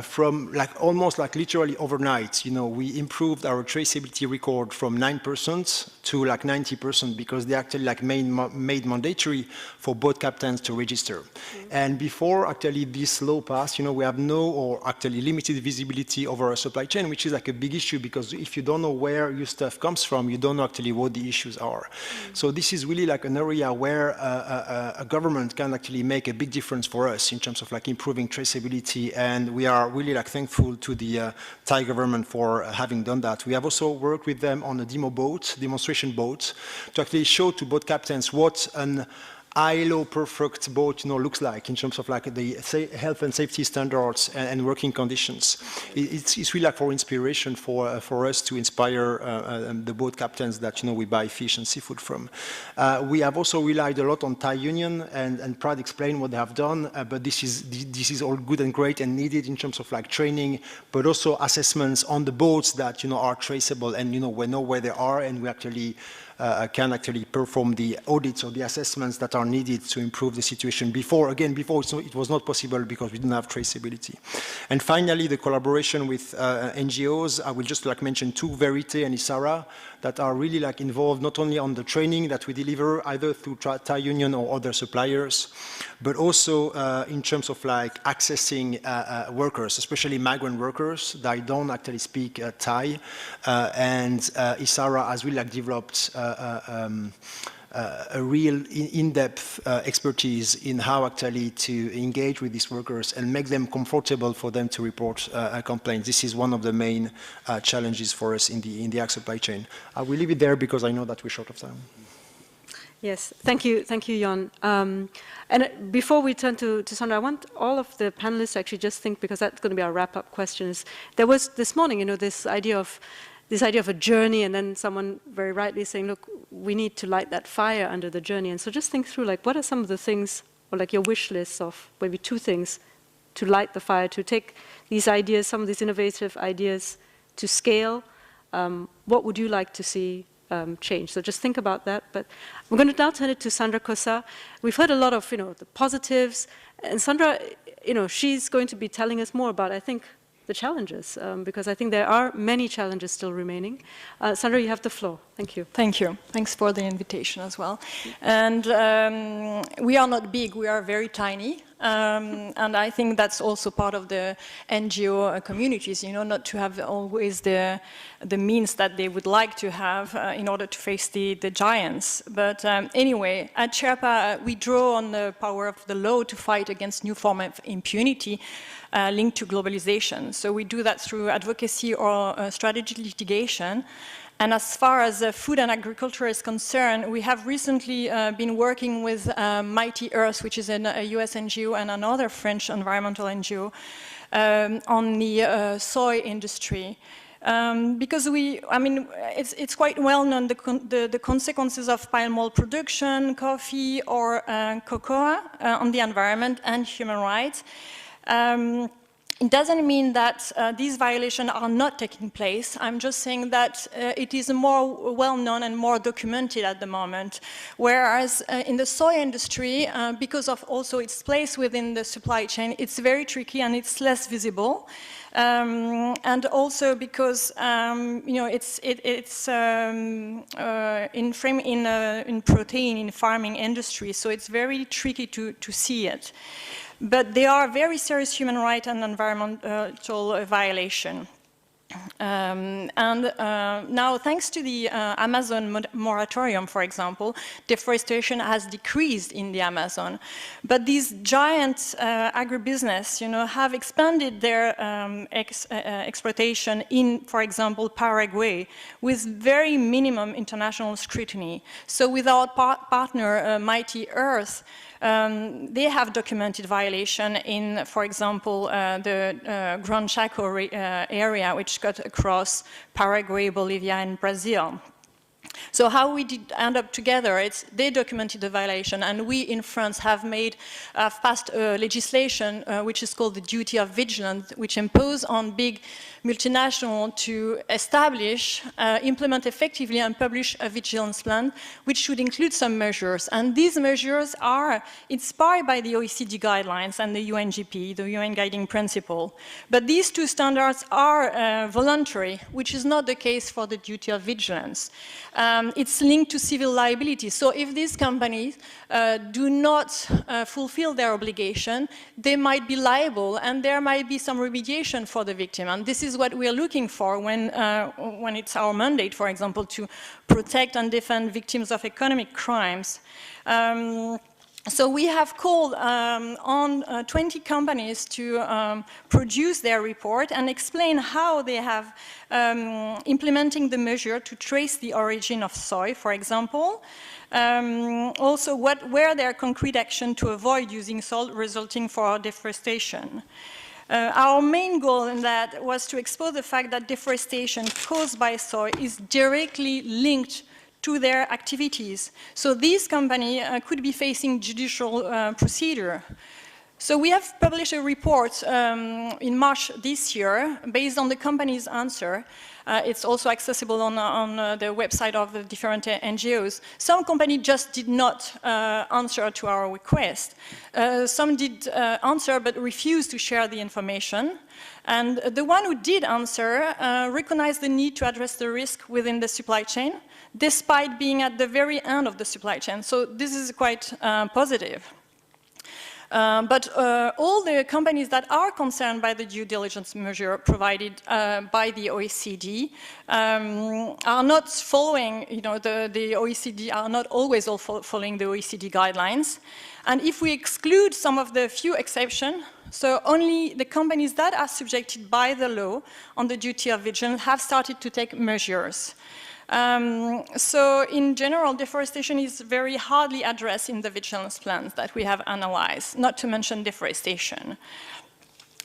From like almost like literally overnight, you know, we improved our traceability record from 9% to like 90% because they actually like made mandatory for boat captains to register. And before actually this law passed, you know, we have no or actually limited visibility over our supply chain, which is like a big issue because if you don't know where your stuff comes from, you don't know actually what the issues are. So this is really like an area where a government can actually make a big difference for us in terms of like improving traceability, and we are really like thankful to the Thai government for having done that. We have also worked with them on a demonstration boat, to actually show to boat captains what an ILO perfect boat, you know, looks like in terms of like the health and safety standards and working conditions. It's really like for inspiration for us to inspire the boat captains that, you know, we buy fish and seafood from. We have also relied a lot on Thai Union, and Prad explained what they have done, but this is all good and great and needed in terms of like training, but also assessments on the boats that, you know, are traceable, and, you know, we know where they are, and we actually can actually perform the audits or the assessments that are needed to improve the situation. Before it was not possible because we didn't have traceability. And finally, the collaboration with NGOs. I will just like mention two, Verite and ISARA, that are really like involved not only on the training that we deliver either through Thai Union or other suppliers, but also in terms of like accessing workers, especially migrant workers that don't actually speak Thai. And ISARA has really like developed a real in-depth expertise in how actually to engage with these workers and make them comfortable for them to report complaints. This is one of the main challenges for us in the ag supply chain. I will leave it there because I know that we're short of time. Yes, thank you, Jon. And before we turn to Sandra, I want all of the panelists to actually just think, because that's going to be our wrap-up questions. There was this morning, you know, this idea of a journey, and then someone very rightly saying, look, we need to light that fire under the journey. And so just think through, like, what are some of the things, or like your wish list of maybe two things to light the fire, to take these ideas, some of these innovative ideas to scale. What would you like to see change? So just think about that. But I'm going to now turn it to Sandra Kosa. We've heard a lot of, you know, the positives, and Sandra, you know, she's going to be telling us more about, I think, the challenges, because I think there are many challenges still remaining. Sandra, you have the floor. Thank you. Thank you. Thanks for the invitation as well. And we are not big, we are very tiny. And I think that's also part of the NGO communities, you know, not to have always the means that they would like to have in order to face the giants. But anyway, at Sherpa, we draw on the power of the law to fight against new forms of impunity linked to globalization. So we do that through advocacy or strategic litigation. And as far as food and agriculture is concerned, we have recently been working with Mighty Earth, which is a US NGO, and another French environmental NGO on the soy industry. Because it's quite well known the consequences of palm oil production, coffee, or cocoa on the environment and human rights. It doesn't mean that these violations are not taking place. I'm just saying that it is more well-known and more documented at the moment. Whereas in the soy industry, because of also its place within the supply chain, it's very tricky and it's less visible. And also because you know, it's in protein in farming industry, so it's very tricky to see it. But they are very serious human rights and environmental violation. Now, thanks to the Amazon moratorium, for example, deforestation has decreased in the Amazon. But these giant agribusiness, you know, have expanded their exploitation in, for example, Paraguay, with very minimum international scrutiny. So with our partner, Mighty Earth, they have documented violation in, for example, the Gran Chaco area, which cut across Paraguay, Bolivia, and Brazil. So how we did end up together, they documented the violation, and we in France have passed legislation which is called the duty of vigilance, which impose on big multinationals to establish, implement effectively and publish a vigilance plan, which should include some measures. And these measures are inspired by the OECD guidelines and the UNGP, the UN Guiding Principle. But these two standards are voluntary, which is not the case for the duty of vigilance. It's linked to civil liability. So if these companies do not fulfill their obligation, they might be liable, and there might be some remediation for the victim. And this is what we are looking for when it's our mandate, for example, to protect and defend victims of economic crimes. So we have called on 20 companies to produce their report and explain how they have implementing the measure to trace the origin of soy, for example. Also, where there are concrete action to avoid using salt resulting for deforestation. Our main goal in that was to expose the fact that deforestation caused by soy is directly linked to their activities. So these companies could be facing judicial procedure. So we have published a report in March this year based on the company's answer. It's also accessible on the website of the different NGOs. Some companies just did not answer to our request. Some did answer but refused to share the information. And the one who did answer recognized the need to address the risk within the supply chain, despite being at the very end of the supply chain. So this is quite positive. But all the companies that are concerned by the due diligence measure provided by the OECD are not following, the OECD are not always all following the OECD guidelines. And if we exclude some of the few exceptions, so only the companies that are subjected by the law on the duty of vigilance have started to take measures. So in general, deforestation is very hardly addressed in the vigilance plans that we have analyzed, not to mention deforestation.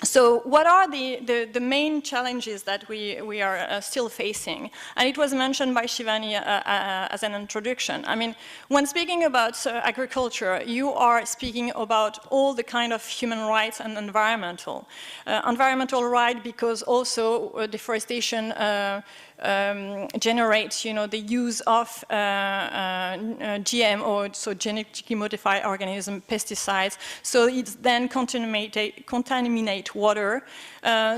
So what are the main challenges that we are still facing? And it was mentioned by Shivani as an introduction. I mean, when speaking about agriculture, you are speaking about all the kind of human rights and environmental. Environmental right because also deforestation generates, the use of GMO, so genetically modified organism, pesticides. So it then contaminate water.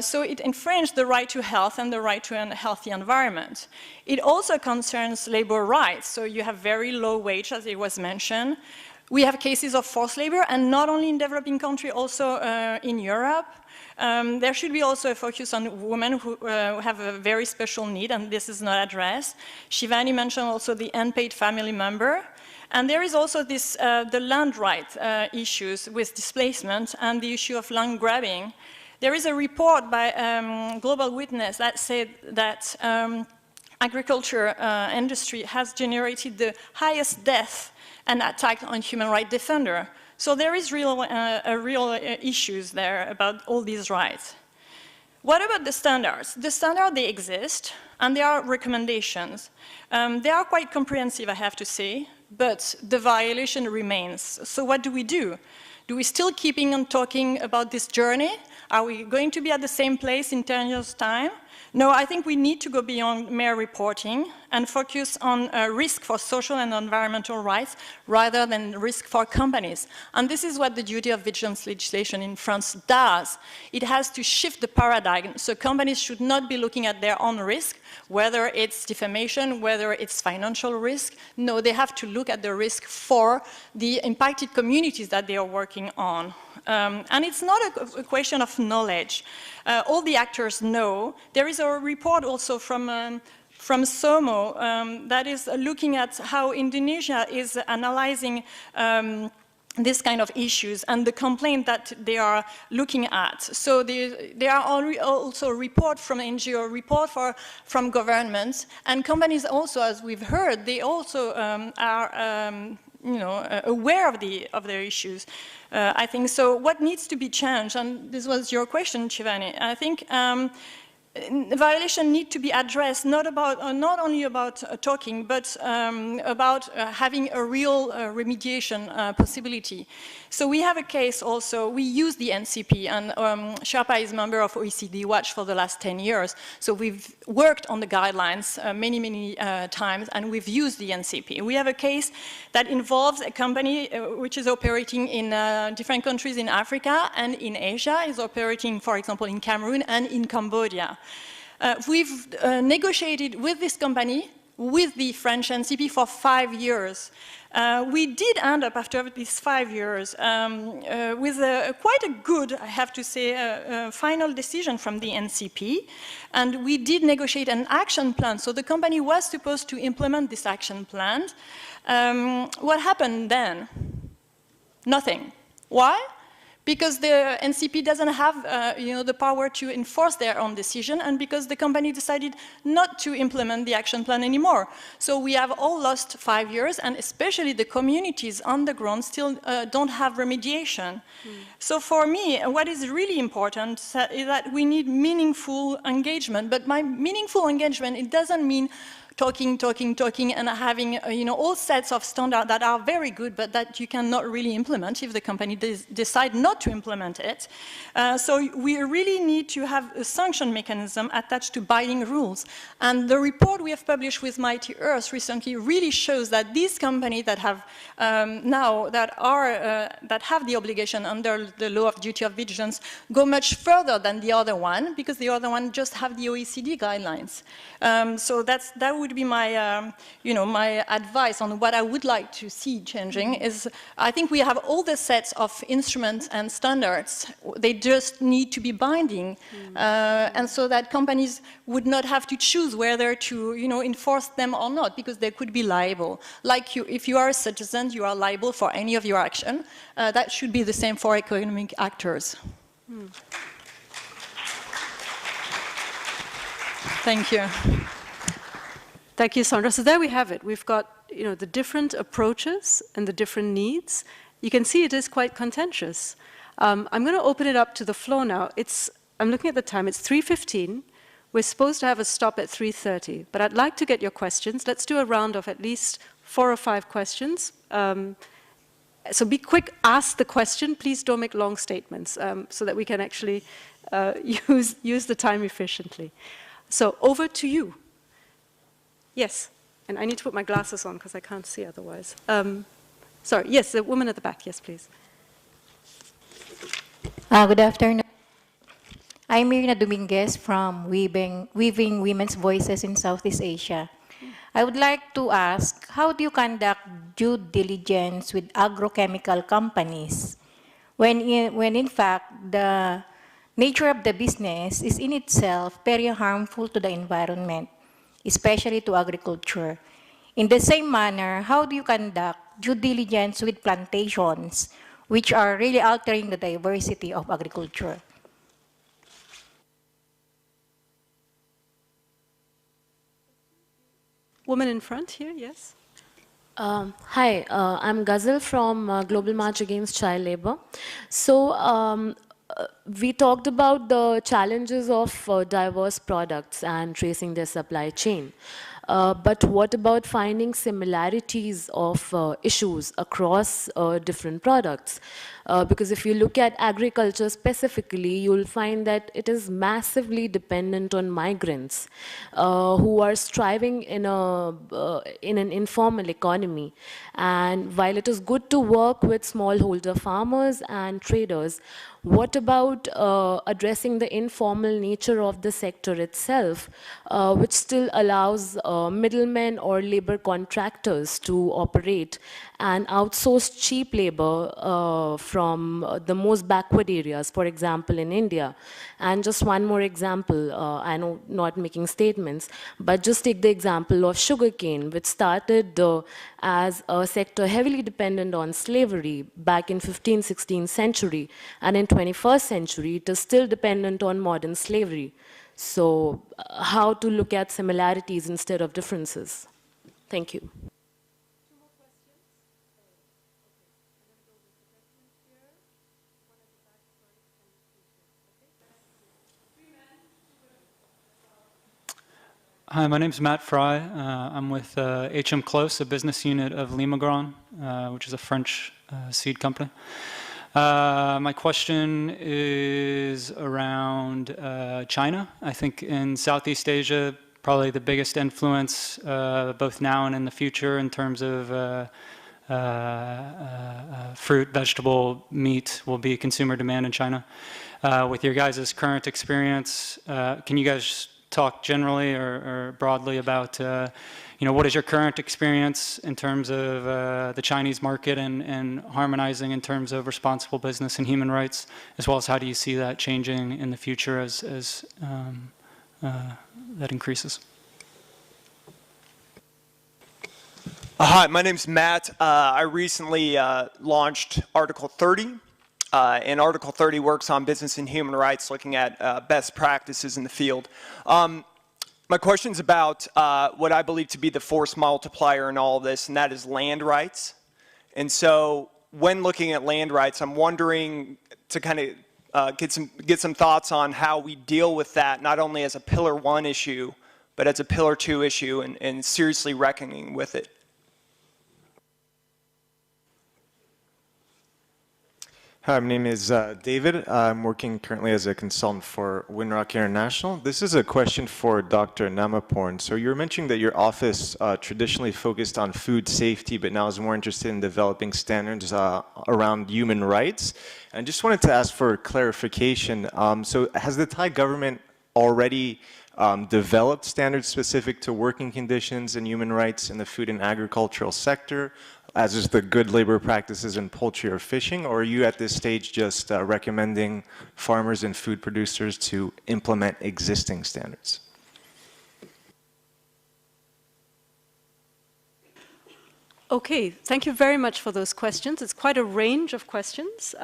So it infringes the right to health and the right to a healthy environment. It also concerns labor rights. So you have very low wage, as it was mentioned. We have cases of forced labor, and not only in developing countries, also in Europe. There should be also a focus on women who have a very special need, and this is not addressed. Shivani mentioned also the unpaid family member. And there is also this, the land right issues with displacement and the issue of land grabbing. There is a report by Global Witness that said that agriculture industry has generated the highest death and attack on human rights defender. So there is real issues there about all these rights. What about the standards? The standards, they exist, and there are recommendations. They are quite comprehensive, I have to say, but the violation remains. So what do? Do we still keep on talking about this journey? Are we going to be at the same place in 10 years' time? No, I think we need to go beyond mere reporting and focus on risk for social and environmental rights rather than risk for companies. And this is what the duty of vigilance legislation in France does. It has to shift the paradigm, so companies should not be looking at their own risk, whether it's defamation, whether it's financial risk. No, they have to look at the risk for the impacted communities that they are working on. And it's not a question of knowledge. All the actors know. There is a report also from SOMO that is looking at how Indonesia is analyzing this kind of issues and the complaint that they are looking at. So there are also reports from NGO, report from governments, and companies also, as we've heard, they also are aware of their issues. I think so. What needs to be changed? And this was your question, Shivani. I think violations need to be addressed, not only about talking, but about having a real remediation possibility. So we have a case also, we use the NCP, and Sherpa is a member of OECD Watch for the last 10 years. So we've worked on the guidelines many times, and we've used the NCP. We have a case that involves a company which is operating in different countries in Africa and in Asia, is operating, for example, in Cameroon and in Cambodia. We've negotiated with this company, with the French NCP for 5 years. We did end up, after these 5 years, with quite a good, I have to say, final decision from the NCP. And we did negotiate an action plan. So the company was supposed to implement this action plan. What happened then? Nothing. Why? Because the NCP doesn't have the power to enforce their own decision, and because the company decided not to implement the action plan anymore. So we have all lost 5 years, and especially the communities on the ground still don't have remediation. So for me, what is really important is that we need meaningful engagement, but by meaningful engagement, it doesn't mean talking, and having all sets of standards that are very good, but that you cannot really implement if the company decide not to implement it. So we really need to have a sanction mechanism attached to binding rules. And the report we have published with Mighty Earth recently really shows that these companies that have that have the obligation under the law of duty of vigilance go much further than the other one, because the other one just have the OECD guidelines. So that would be my, my advice on what I would like to see changing. Is I think we have all the sets of instruments and standards. They just need to be binding, and so that companies would not have to choose whether to, enforce them or not, because they could be liable. Like if you are a citizen, you are liable for any of your action. That should be the same for economic actors. Thank you. Thank you, Sandra. So there we have it. We've got, the different approaches and the different needs. You can see it is quite contentious. I'm going to open it up to the floor now. I'm looking at the time. It's 3:15. We're supposed to have a stop at 3:30. But I'd like to get your questions. Let's do a round of at least 4 or 5 questions. So be quick, ask the question. Please don't make long statements so that we can actually use the time efficiently. So over to you. Yes, and I need to put my glasses on because I can't see otherwise. Sorry, yes, the woman at the back, yes, please. Good afternoon. I'm Mirna Dominguez from Weaving Women's Voices in Southeast Asia. I would like to ask, how do you conduct due diligence with agrochemical companies when in fact the nature of the business is in itself very harmful to the environment, especially to agriculture? In the same manner, how do you conduct due diligence with plantations, which are really altering the diversity of agriculture? Woman in front here, yes. Hi, I'm Ghazal from Global March Against Child Labor. So we talked about the challenges of diverse products and tracing their supply chain. But what about finding similarities of issues across different products? Because if you look at agriculture specifically, you'll find that it is massively dependent on migrants who are striving in an informal economy. And while it is good to work with smallholder farmers and traders, what about addressing the informal nature of the sector itself, which still allows middlemen or labor contractors to operate and outsource cheap labor from the most backward areas, for example, in India? And just one more example, I know not making statements, but just take the example of sugarcane, which started as a sector heavily dependent on slavery back in 15th, 16th century, and in 21st century, it is still dependent on modern slavery. So how to look at similarities instead of differences? Thank you. Hi, my name's Matt Fry. I'm with HM Close, a business unit of Limagron, which is a French seed company. My question is around China. I think in Southeast Asia, probably the biggest influence, both now and in the future, in terms of fruit, vegetable, meat, will be consumer demand in China. With your guys' current experience, can you guys talk generally or broadly about, what is your current experience in terms of the Chinese market and harmonizing in terms of responsible business and human rights, as well as how do you see that changing in the future as that increases? Hi, my name's Matt. I recently launched Article 30. And Article 30 works on business and human rights, looking at best practices in the field. My question's about what I believe to be the force multiplier in all of this, and that is land rights. And so when looking at land rights, I'm wondering to kind of get some thoughts on how we deal with that, not only as a Pillar 1 issue, but as a Pillar 2 issue, and seriously reckoning with it. Hi, my name is David. I'm working currently as a consultant for Windrock International. This is a question for Dr. Namaporn. So you were mentioning that your office traditionally focused on food safety, but now is more interested in developing standards around human rights. And I just wanted to ask for clarification. So has the Thai government already developed standards specific to working conditions and human rights in the food and agricultural sector, as is the good labor practices in poultry or fishing, or are you at this stage just recommending farmers and food producers to implement existing standards? Okay, thank you very much for those questions. It's quite a range of questions.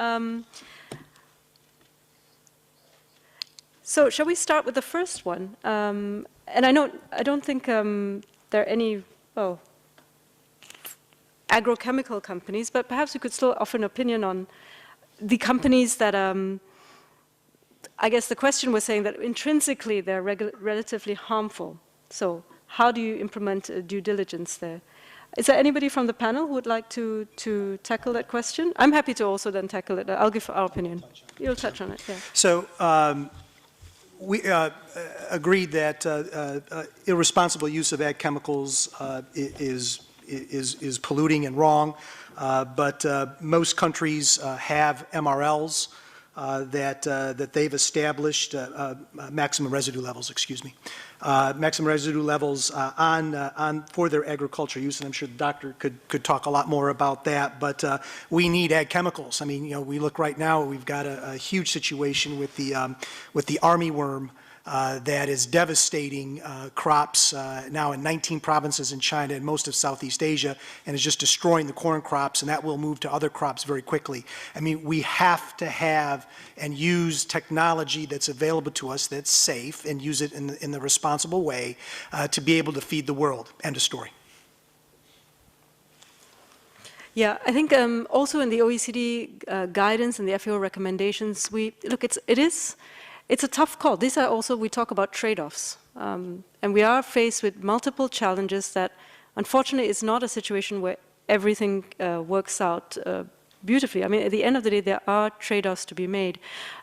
So shall we start with the first one? And I don't think there are any, agrochemical companies, but perhaps we could still offer an opinion on the companies that, I guess the question was saying that intrinsically they're relatively harmful. So how do you implement due diligence there? Is there anybody from the panel who would like to tackle that question? I'm happy to also then tackle it. I'll give our opinion. You'll touch on it, yeah. So we agreed that irresponsible use of ag chemicals is polluting and wrong, but most countries have MRLs that they've established, maximum residue levels, excuse me, maximum residue levels for their agriculture use, and I'm sure the doctor could talk a lot more about that, but we need ag chemicals. I mean, we look right now, we've got a huge situation with the armyworm that is devastating crops now in 19 provinces in China and most of Southeast Asia, and is just destroying the corn crops, and that will move to other crops very quickly. I mean, we have to have and use technology that's available to us that's safe and use it in the responsible way to be able to feed the world. End of story. Yeah, I think also in the OECD guidance and the FAO recommendations, it's a tough call. These are also, we talk about trade-offs. And we are faced with multiple challenges that, unfortunately, is not a situation where everything works out beautifully. I mean, at the end of the day, there are trade-offs to be made.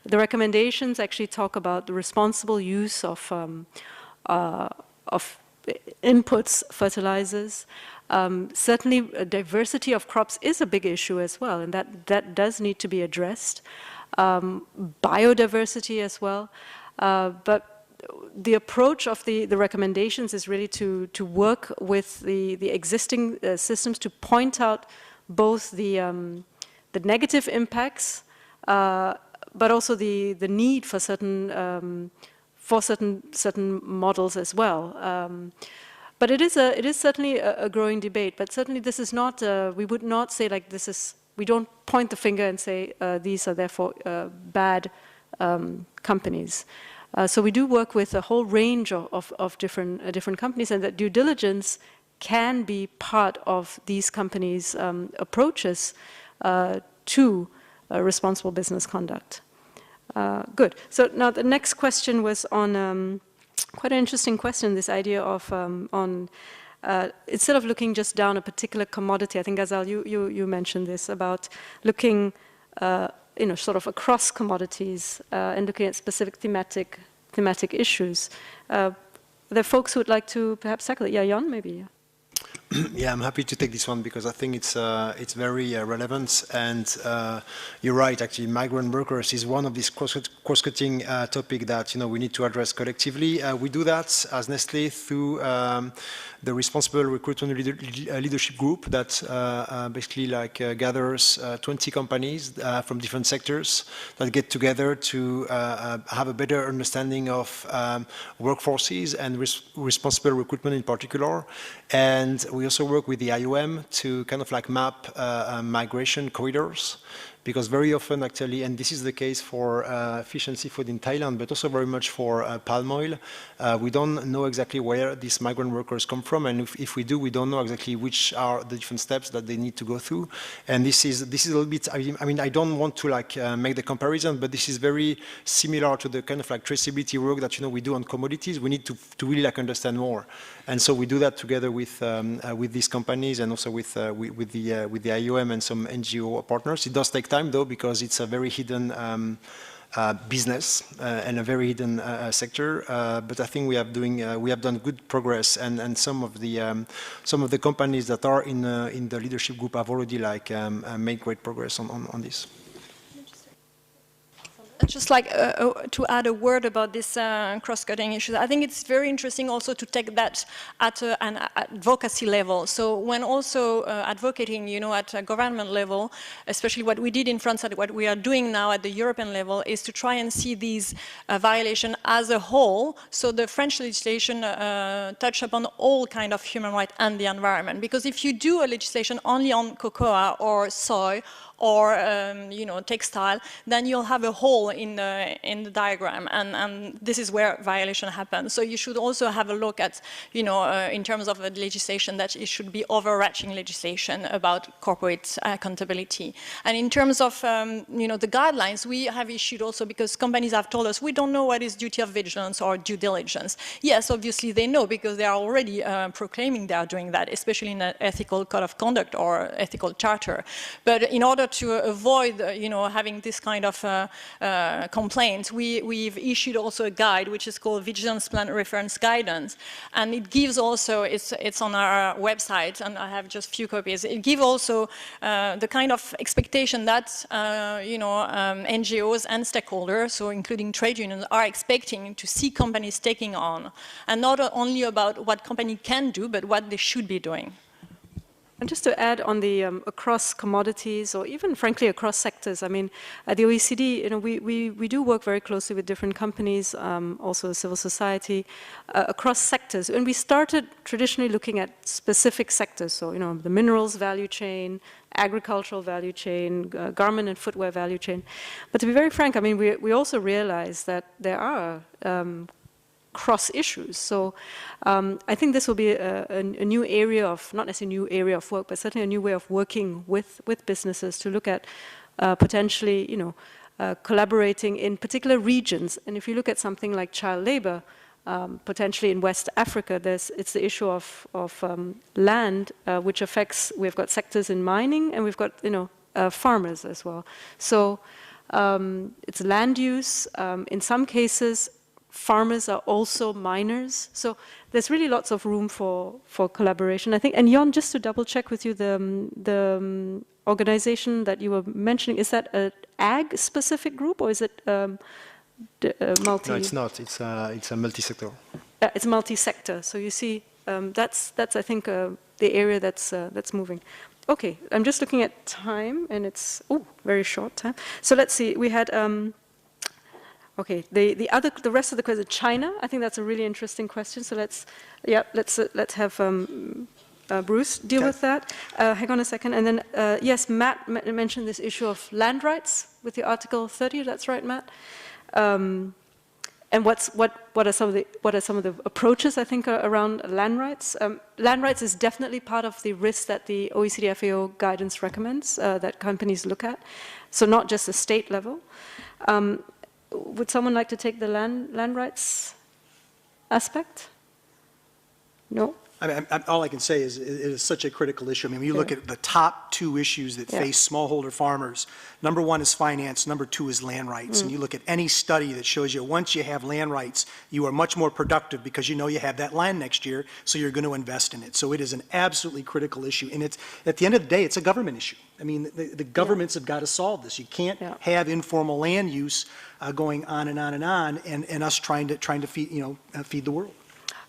The recommendations actually talk about the responsible use of inputs, fertilizers. Certainly, diversity of crops is a big issue as well, and that does need to be addressed. Biodiversity as well, but the approach of the recommendations is really to work with the existing systems to point out both the negative impacts, but also the need for certain models as well. But it is certainly a growing debate. But certainly this is not. We would not say like this is. We don't point the finger and say these are therefore bad companies. So we do work with a whole range of different companies, and that due diligence can be part of these companies' approaches to responsible business conduct. Good. So now the next question was on quite an interesting question, this idea of instead of looking just down a particular commodity, I think, Ghazal, you mentioned this, about looking sort of across commodities and looking at specific thematic issues. There are folks who would like to perhaps tackle it. Yeah, Jan, maybe. Yeah, I'm happy to take this one because I think it's very relevant, and you're right. Actually, migrant workers is one of these cross-cutting topic that we need to address collectively. We do that as Nestlé through the Responsible Recruitment Leadership Group that basically gathers 20 companies from different sectors that get together to have a better understanding of workforces and responsible recruitment in particular. And we also work with the IOM to kind of map migration corridors, because very often actually, and this is the case for fish and seafood in Thailand, but also very much for palm oil, we don't know exactly where these migrant workers come from, and if we do, we don't know exactly which are the different steps that they need to go through. And this is a little bit, I mean, I don't want to make the comparison, but this is very similar to the kind of traceability work that we do on commodities. We need to really understand more, and so we do that together with these companies and also with the IOM and some NGO partners. It does take time though, because it's a very hidden business and a very hidden sector. But I think we have done good progress, and some of the companies that are in the leadership group have already made great progress on this. I'd just like to add a word about this cross-cutting issue. I think it's very interesting also to take that at an advocacy level. So when also advocating, at a government level, especially what we did in France and what we are doing now at the European level, is to try and see these violations as a whole. So the French legislation touch upon all kind of human rights and the environment. Because if you do a legislation only on cocoa or soy, or textile, then you'll have a hole in the diagram, and this is where violation happens. So you should also have a look at, in terms of legislation, that it should be overarching legislation about corporate accountability. And in terms of the guidelines, we have issued also, because companies have told us we don't know what is duty of vigilance or due diligence. Yes, obviously they know, because they are already proclaiming they are doing that, especially in an ethical code of conduct or ethical charter. But in order to avoid, having this kind of complaints, we've issued also a guide which is called Vigilance Plan Reference Guidance, and it gives also, it's on our website, and I have just a few copies. It gives also the kind of expectation that NGOs and stakeholders, so including trade unions, are expecting to see companies taking on, and not only about what company can do, but what they should be doing. And just to add on the across commodities, or even frankly across sectors, I mean, at the OECD, we do work very closely with different companies, also civil society, across sectors. And we started traditionally looking at specific sectors, so the minerals value chain, agricultural value chain, garment and footwear value chain. But to be very frank, I mean, we also realize that there are cross issues. So I think this will be a new area of, not necessarily a new area of work, but certainly a new way of working with businesses to look at potentially, collaborating in particular regions. And if you look at something like child labor, potentially in West Africa, it's the issue of land, which affects, we've got sectors in mining, and we've got, farmers as well. So it's land use. In some cases, farmers are also miners, so there's really lots of room for collaboration, I think. And Jan, just to double check with you, the organization that you were mentioning, is that an ag-specific group, or is it multi? No, it's not. It's a multi-sector. It's multi-sector. So you see, that's I think the area that's moving. Okay, I'm just looking at time, and it's very short time. So let's see. We had. Okay, the rest of the question, China. I think that's a really interesting question. So let's have Bruce deal with that. Hang on a second, and then yes, Matt mentioned this issue of land rights with the Article 30. That's right, Matt. And what are some of the approaches, I think, around land rights? Land rights is definitely part of the risks that the OECD FAO guidance recommends that companies look at. So not just the state level. Would someone like to take the land rights aspect? No? I mean, all I can say is it is such a critical issue. I mean, when you look at the top two issues that face smallholder farmers, number one is finance, number two is land rights. And you look at any study that shows you once you have land rights, you are much more productive because you know you have that land next year, so you're going to invest in it. So it is an absolutely critical issue. And it's, at the end of the day, it's a government issue. I mean, the governments have got to solve this. You can't have informal land use going on and on and on, and us trying to feed, feed the world.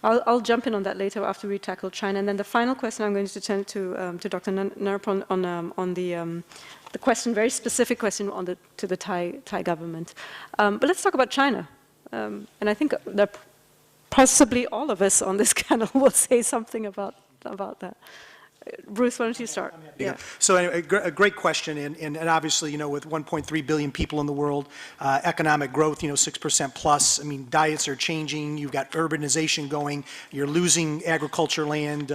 I'll jump in on that later after we tackle China. And then the final question I'm going to turn to Dr. Narapon on the question, very specific question to the Thai government. But let's talk about China. And I think that possibly all of us on this panel will say something about that. Bruce, why don't you start? Yeah. So anyway, a great question, and obviously, with 1.3 billion people in the world, economic growth, 6% plus. I mean, diets are changing. You've got urbanization going. You're losing agriculture land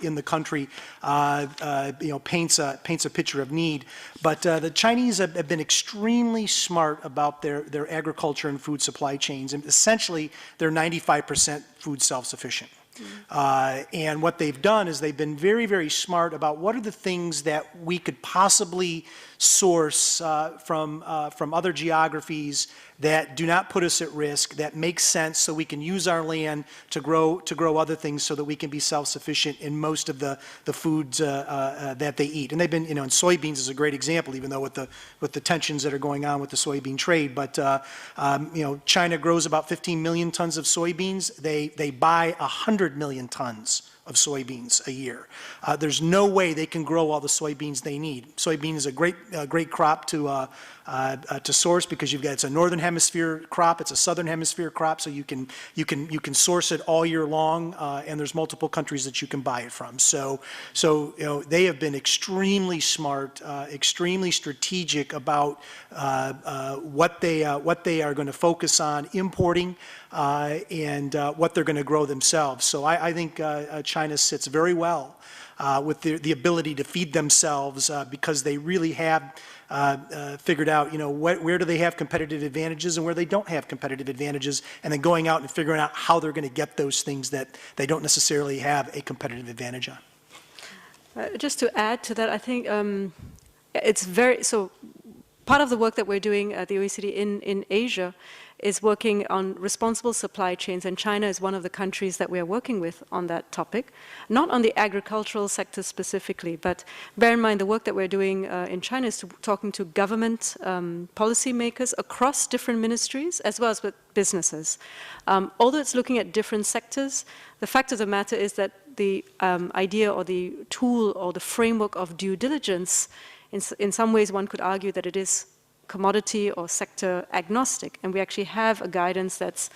in the country. Paints a picture of need. But the Chinese have been extremely smart about their agriculture and food supply chains, and essentially, they're 95% food self-sufficient. And what they've done is they've been very, very smart about what are the things that we could possibly source from other geographies that do not put us at risk, that make sense, so we can use our land to grow other things, so that we can be self-sufficient in most of the foods that they eat. And they've been, and soybeans is a great example, even though with the tensions that are going on with the soybean trade. But China grows about 15 million tons of soybeans. They buy 100 million tons of soybeans a year. There's no way they can grow all the soybeans they need. Soybean is a great crop to source, because it's a northern hemisphere crop, it's a southern hemisphere crop, so you can source it all year long, and there's multiple countries that you can buy it from. So they have been extremely smart, extremely strategic about what they are going to focus on importing, and what they're going to grow themselves. So I think China sits very well with the ability to feed themselves, because they really have figured out, where do they have competitive advantages and where they don't have competitive advantages, and then going out and figuring out how they're going to get those things that they don't necessarily have a competitive advantage on. Just to add to that, I think so part of the work that we're doing at the OECD in Asia is working on responsible supply chains, and China is one of the countries that we are working with on that topic. Not on the agricultural sector specifically, but bear in mind the work that we're doing in China is talking to government policymakers across different ministries, as well as with businesses. Although it's looking at different sectors, the fact of the matter is that the idea or the tool or the framework of due diligence, in some ways one could argue that it is commodity or sector agnostic, and we actually have a guidance that's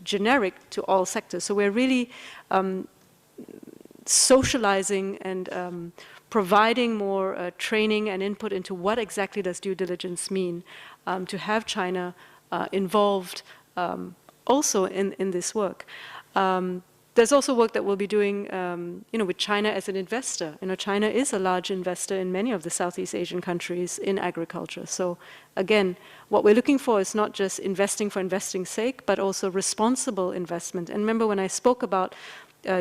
generic to all sectors. So we're really socializing and providing more training and input into what exactly does due diligence mean, to have China involved also in this work. There's also work that we'll be doing, with China as an investor. China is a large investor in many of the Southeast Asian countries in agriculture. So again, what we're looking for is not just investing for investing's sake, but also responsible investment. And remember when I spoke about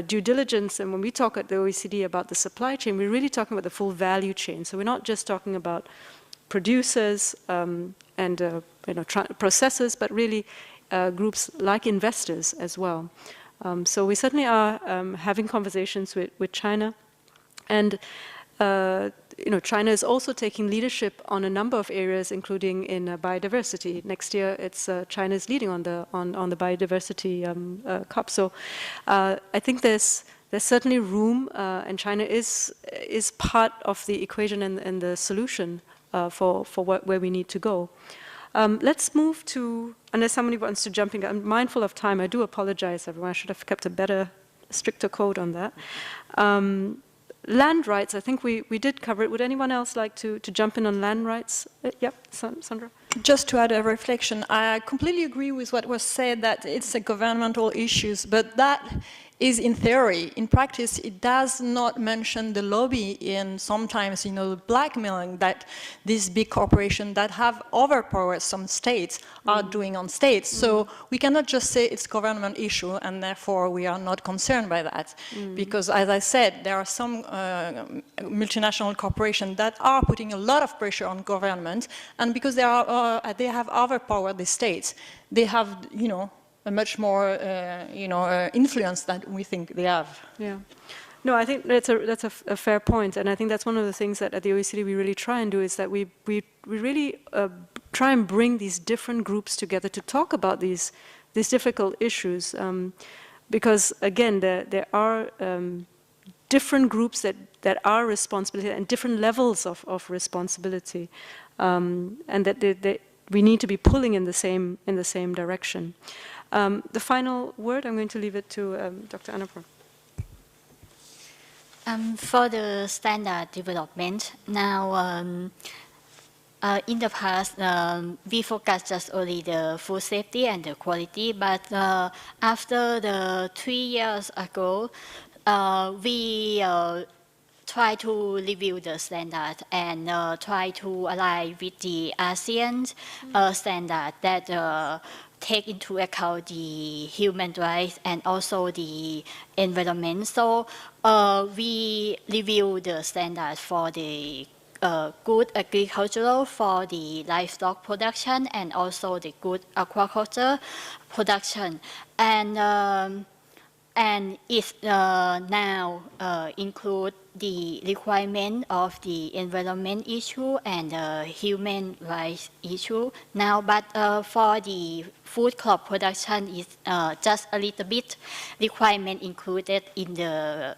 due diligence, and when we talk at the OECD about the supply chain, we're really talking about the full value chain. So we're not just talking about producers and processors, but really groups like investors as well. So we certainly are having conversations with China, and China is also taking leadership on a number of areas, including in biodiversity. Next year, it's China is leading on the biodiversity COP. So I think there's certainly room, and China is part of the equation and the solution for where we need to go. Let's move to, unless somebody wants to jump in. I'm mindful of time. I do apologize, everyone. I should have kept a stricter code on that. Land rights, I think we did cover it. Would anyone else like to jump in on land rights? Yep, Sandra? Just to add a reflection, I completely agree with what was said, that it's a governmental issue, but that is in theory. In practice, it does not mention the lobby and sometimes, you know, blackmailing that these big corporations that have overpowered some states are doing on states. So we cannot just say it's government issue and therefore we are not concerned by that. Because as I said, there are some multinational corporations that are putting a lot of pressure on government, and because they have overpowered the states, they have, you know, a much more, influence than we think they have. Yeah. No, I think that's a fair point, and I think that's one of the things that at the OECD we really try and do, is that we really try and bring these different groups together to talk about these difficult issues, because again there are different groups that are responsible and different levels of responsibility, and that we need to be pulling in the same direction. The final word, I'm going to leave it to Dr. Annapurn. For the standard development, now in the past we focused just only the food safety and the quality, but after the 3 years ago, we try to review the standard and try to align with the ASEAN standard that take into account the human rights and also the environment. So we review the standard for the good agricultural, for the livestock production, and also the good aquaculture production. And it now include the requirement of the environment issue and the human rights issue now, but for the food crop production is just a little bit requirement included in the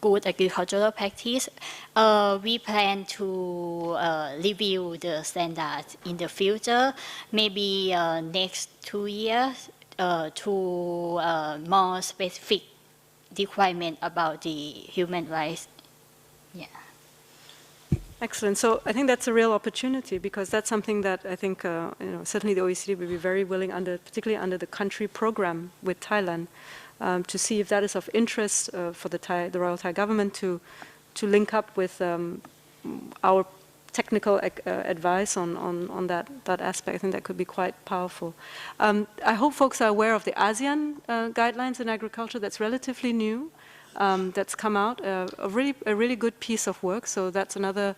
good agricultural practice. We plan to review the standards in the future, maybe next 2 years, to more specific requirement about the human rights. Yeah. Excellent. So I think that's a real opportunity, because that's something that I think certainly the OECD will be very willing, particularly under the country program with Thailand, to see if that is of interest for the Royal Thai government to link up with our technical advice on that aspect. I think that could be quite powerful. I hope folks are aware of the ASEAN guidelines in agriculture. That's relatively new. That's come out, a really good piece of work. So that's another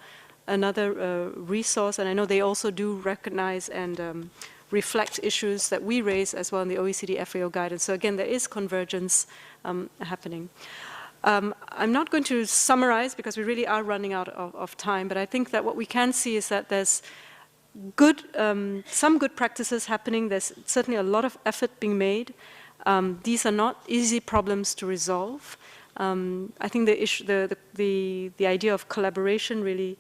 resource, and I know they also do recognize and reflect issues that we raise as well in the OECD FAO guidance. So again, there is convergence happening. I'm not going to summarize because we really are running out of time, but I think that what we can see is that there's some good practices happening. There's certainly a lot of effort being made. These are not easy problems to resolve. I think the idea of collaboration really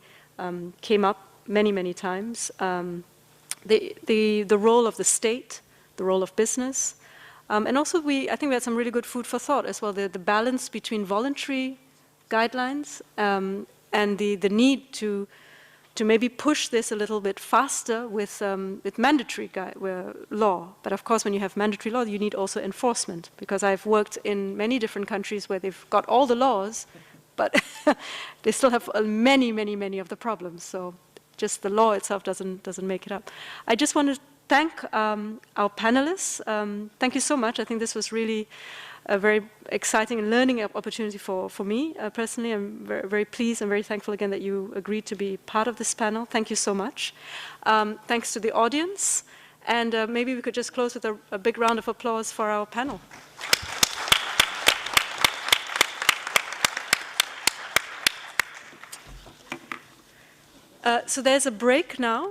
came up many times. The role of the state, the role of business, and also I think we had some really good food for thought as well. The balance between voluntary guidelines and the need to maybe push this a little bit faster with mandatory law. But of course, when you have mandatory law, you need also enforcement, because I've worked in many different countries where they've got all the laws, but they still have many of the problems. So just the law itself doesn't make it up. I just want to thank our panelists. Thank you so much. I think this was really a very exciting and learning opportunity for me personally. I'm very pleased and very thankful again that you agreed to be part of this panel. Thank you so much. Thanks to the audience. And maybe we could just close with a big round of applause for our panel. So there's a break now,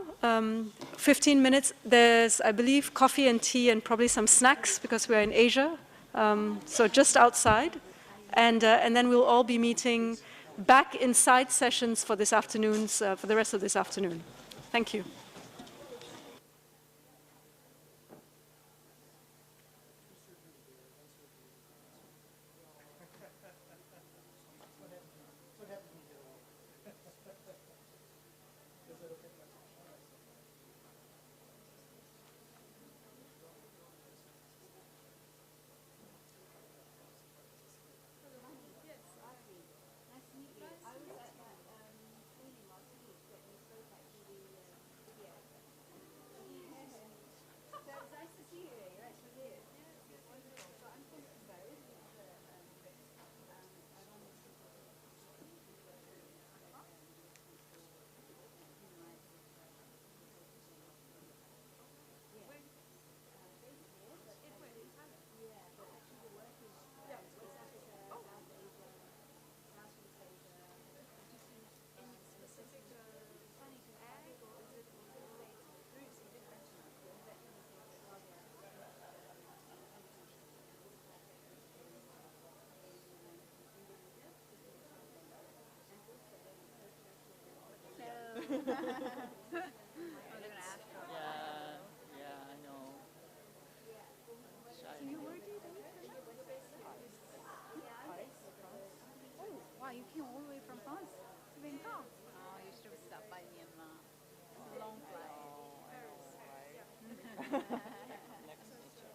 15 minutes. There's, I believe, coffee and tea and probably some snacks because we're in Asia. So just outside. And then we'll all be meeting back in side sessions for this afternoon's, for the rest of this afternoon. Thank you. Yeah, I know. So you were to Paris? Oh, wow, you came all the way from France to Bangkok. Oh, you should have stopped by Myanmar. It's a long flight. Next picture.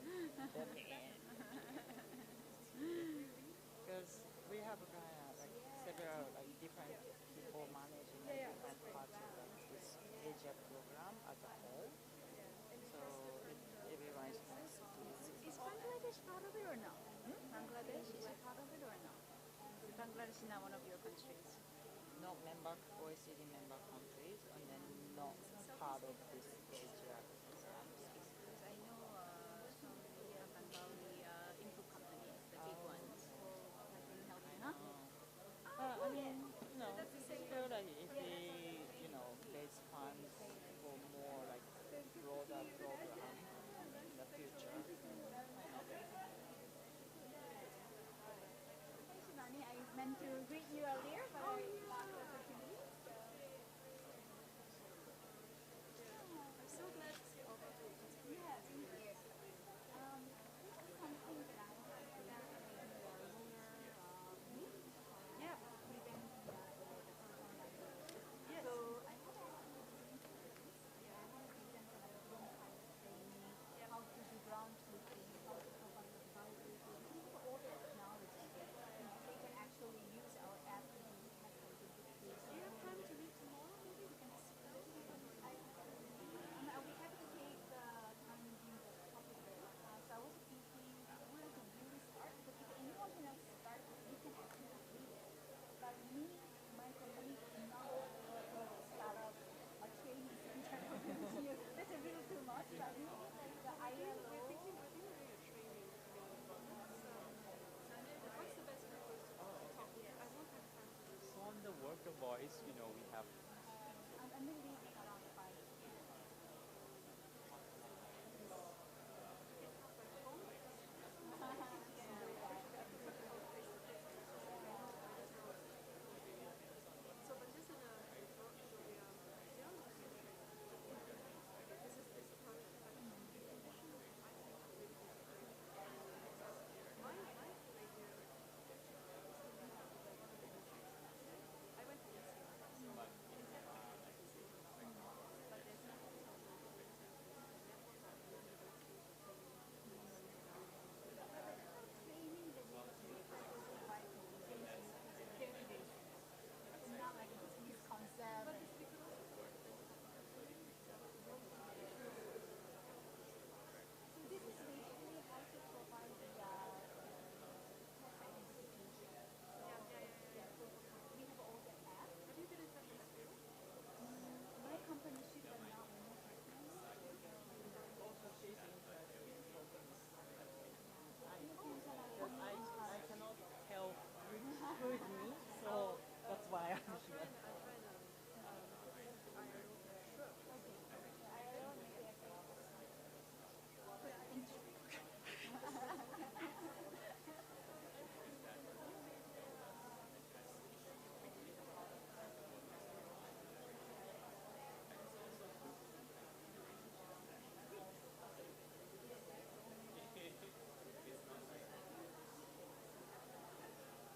Because we have like several different people managing different parts of this Asia program as a whole. So everyone is nice to Is Bangladesh part of it or not? Bangladesh, is it part of it or not? Is Bangladesh not one of your countries? not member OECD member countries and then not part of this Asia. Because I know some Bengali input companies, the big ones, have been helping, huh? I mean, feel like if we, raise funds for more like broader program in the future. Shivani, I meant to greet you earlier, but I lost the opportunity. I'm so glad to see all of you. Yeah, thank you. This is something that I have done in the lunar meet. Yeah, we've been yes. So I have actually how to do ground truthing, how to provide the boundaries, all the technology. They can actually use our app to have some do you have time to meet tomorrow? Maybe we can explore. We have to take the time in the topic there. So I was thinking where to really start, because if anyone can start, you can actually complete it. But me, my company cannot start up a training center. That's a little too much, but maybe like the ILO. We're thinking of doing a training. So on the worker voice, we have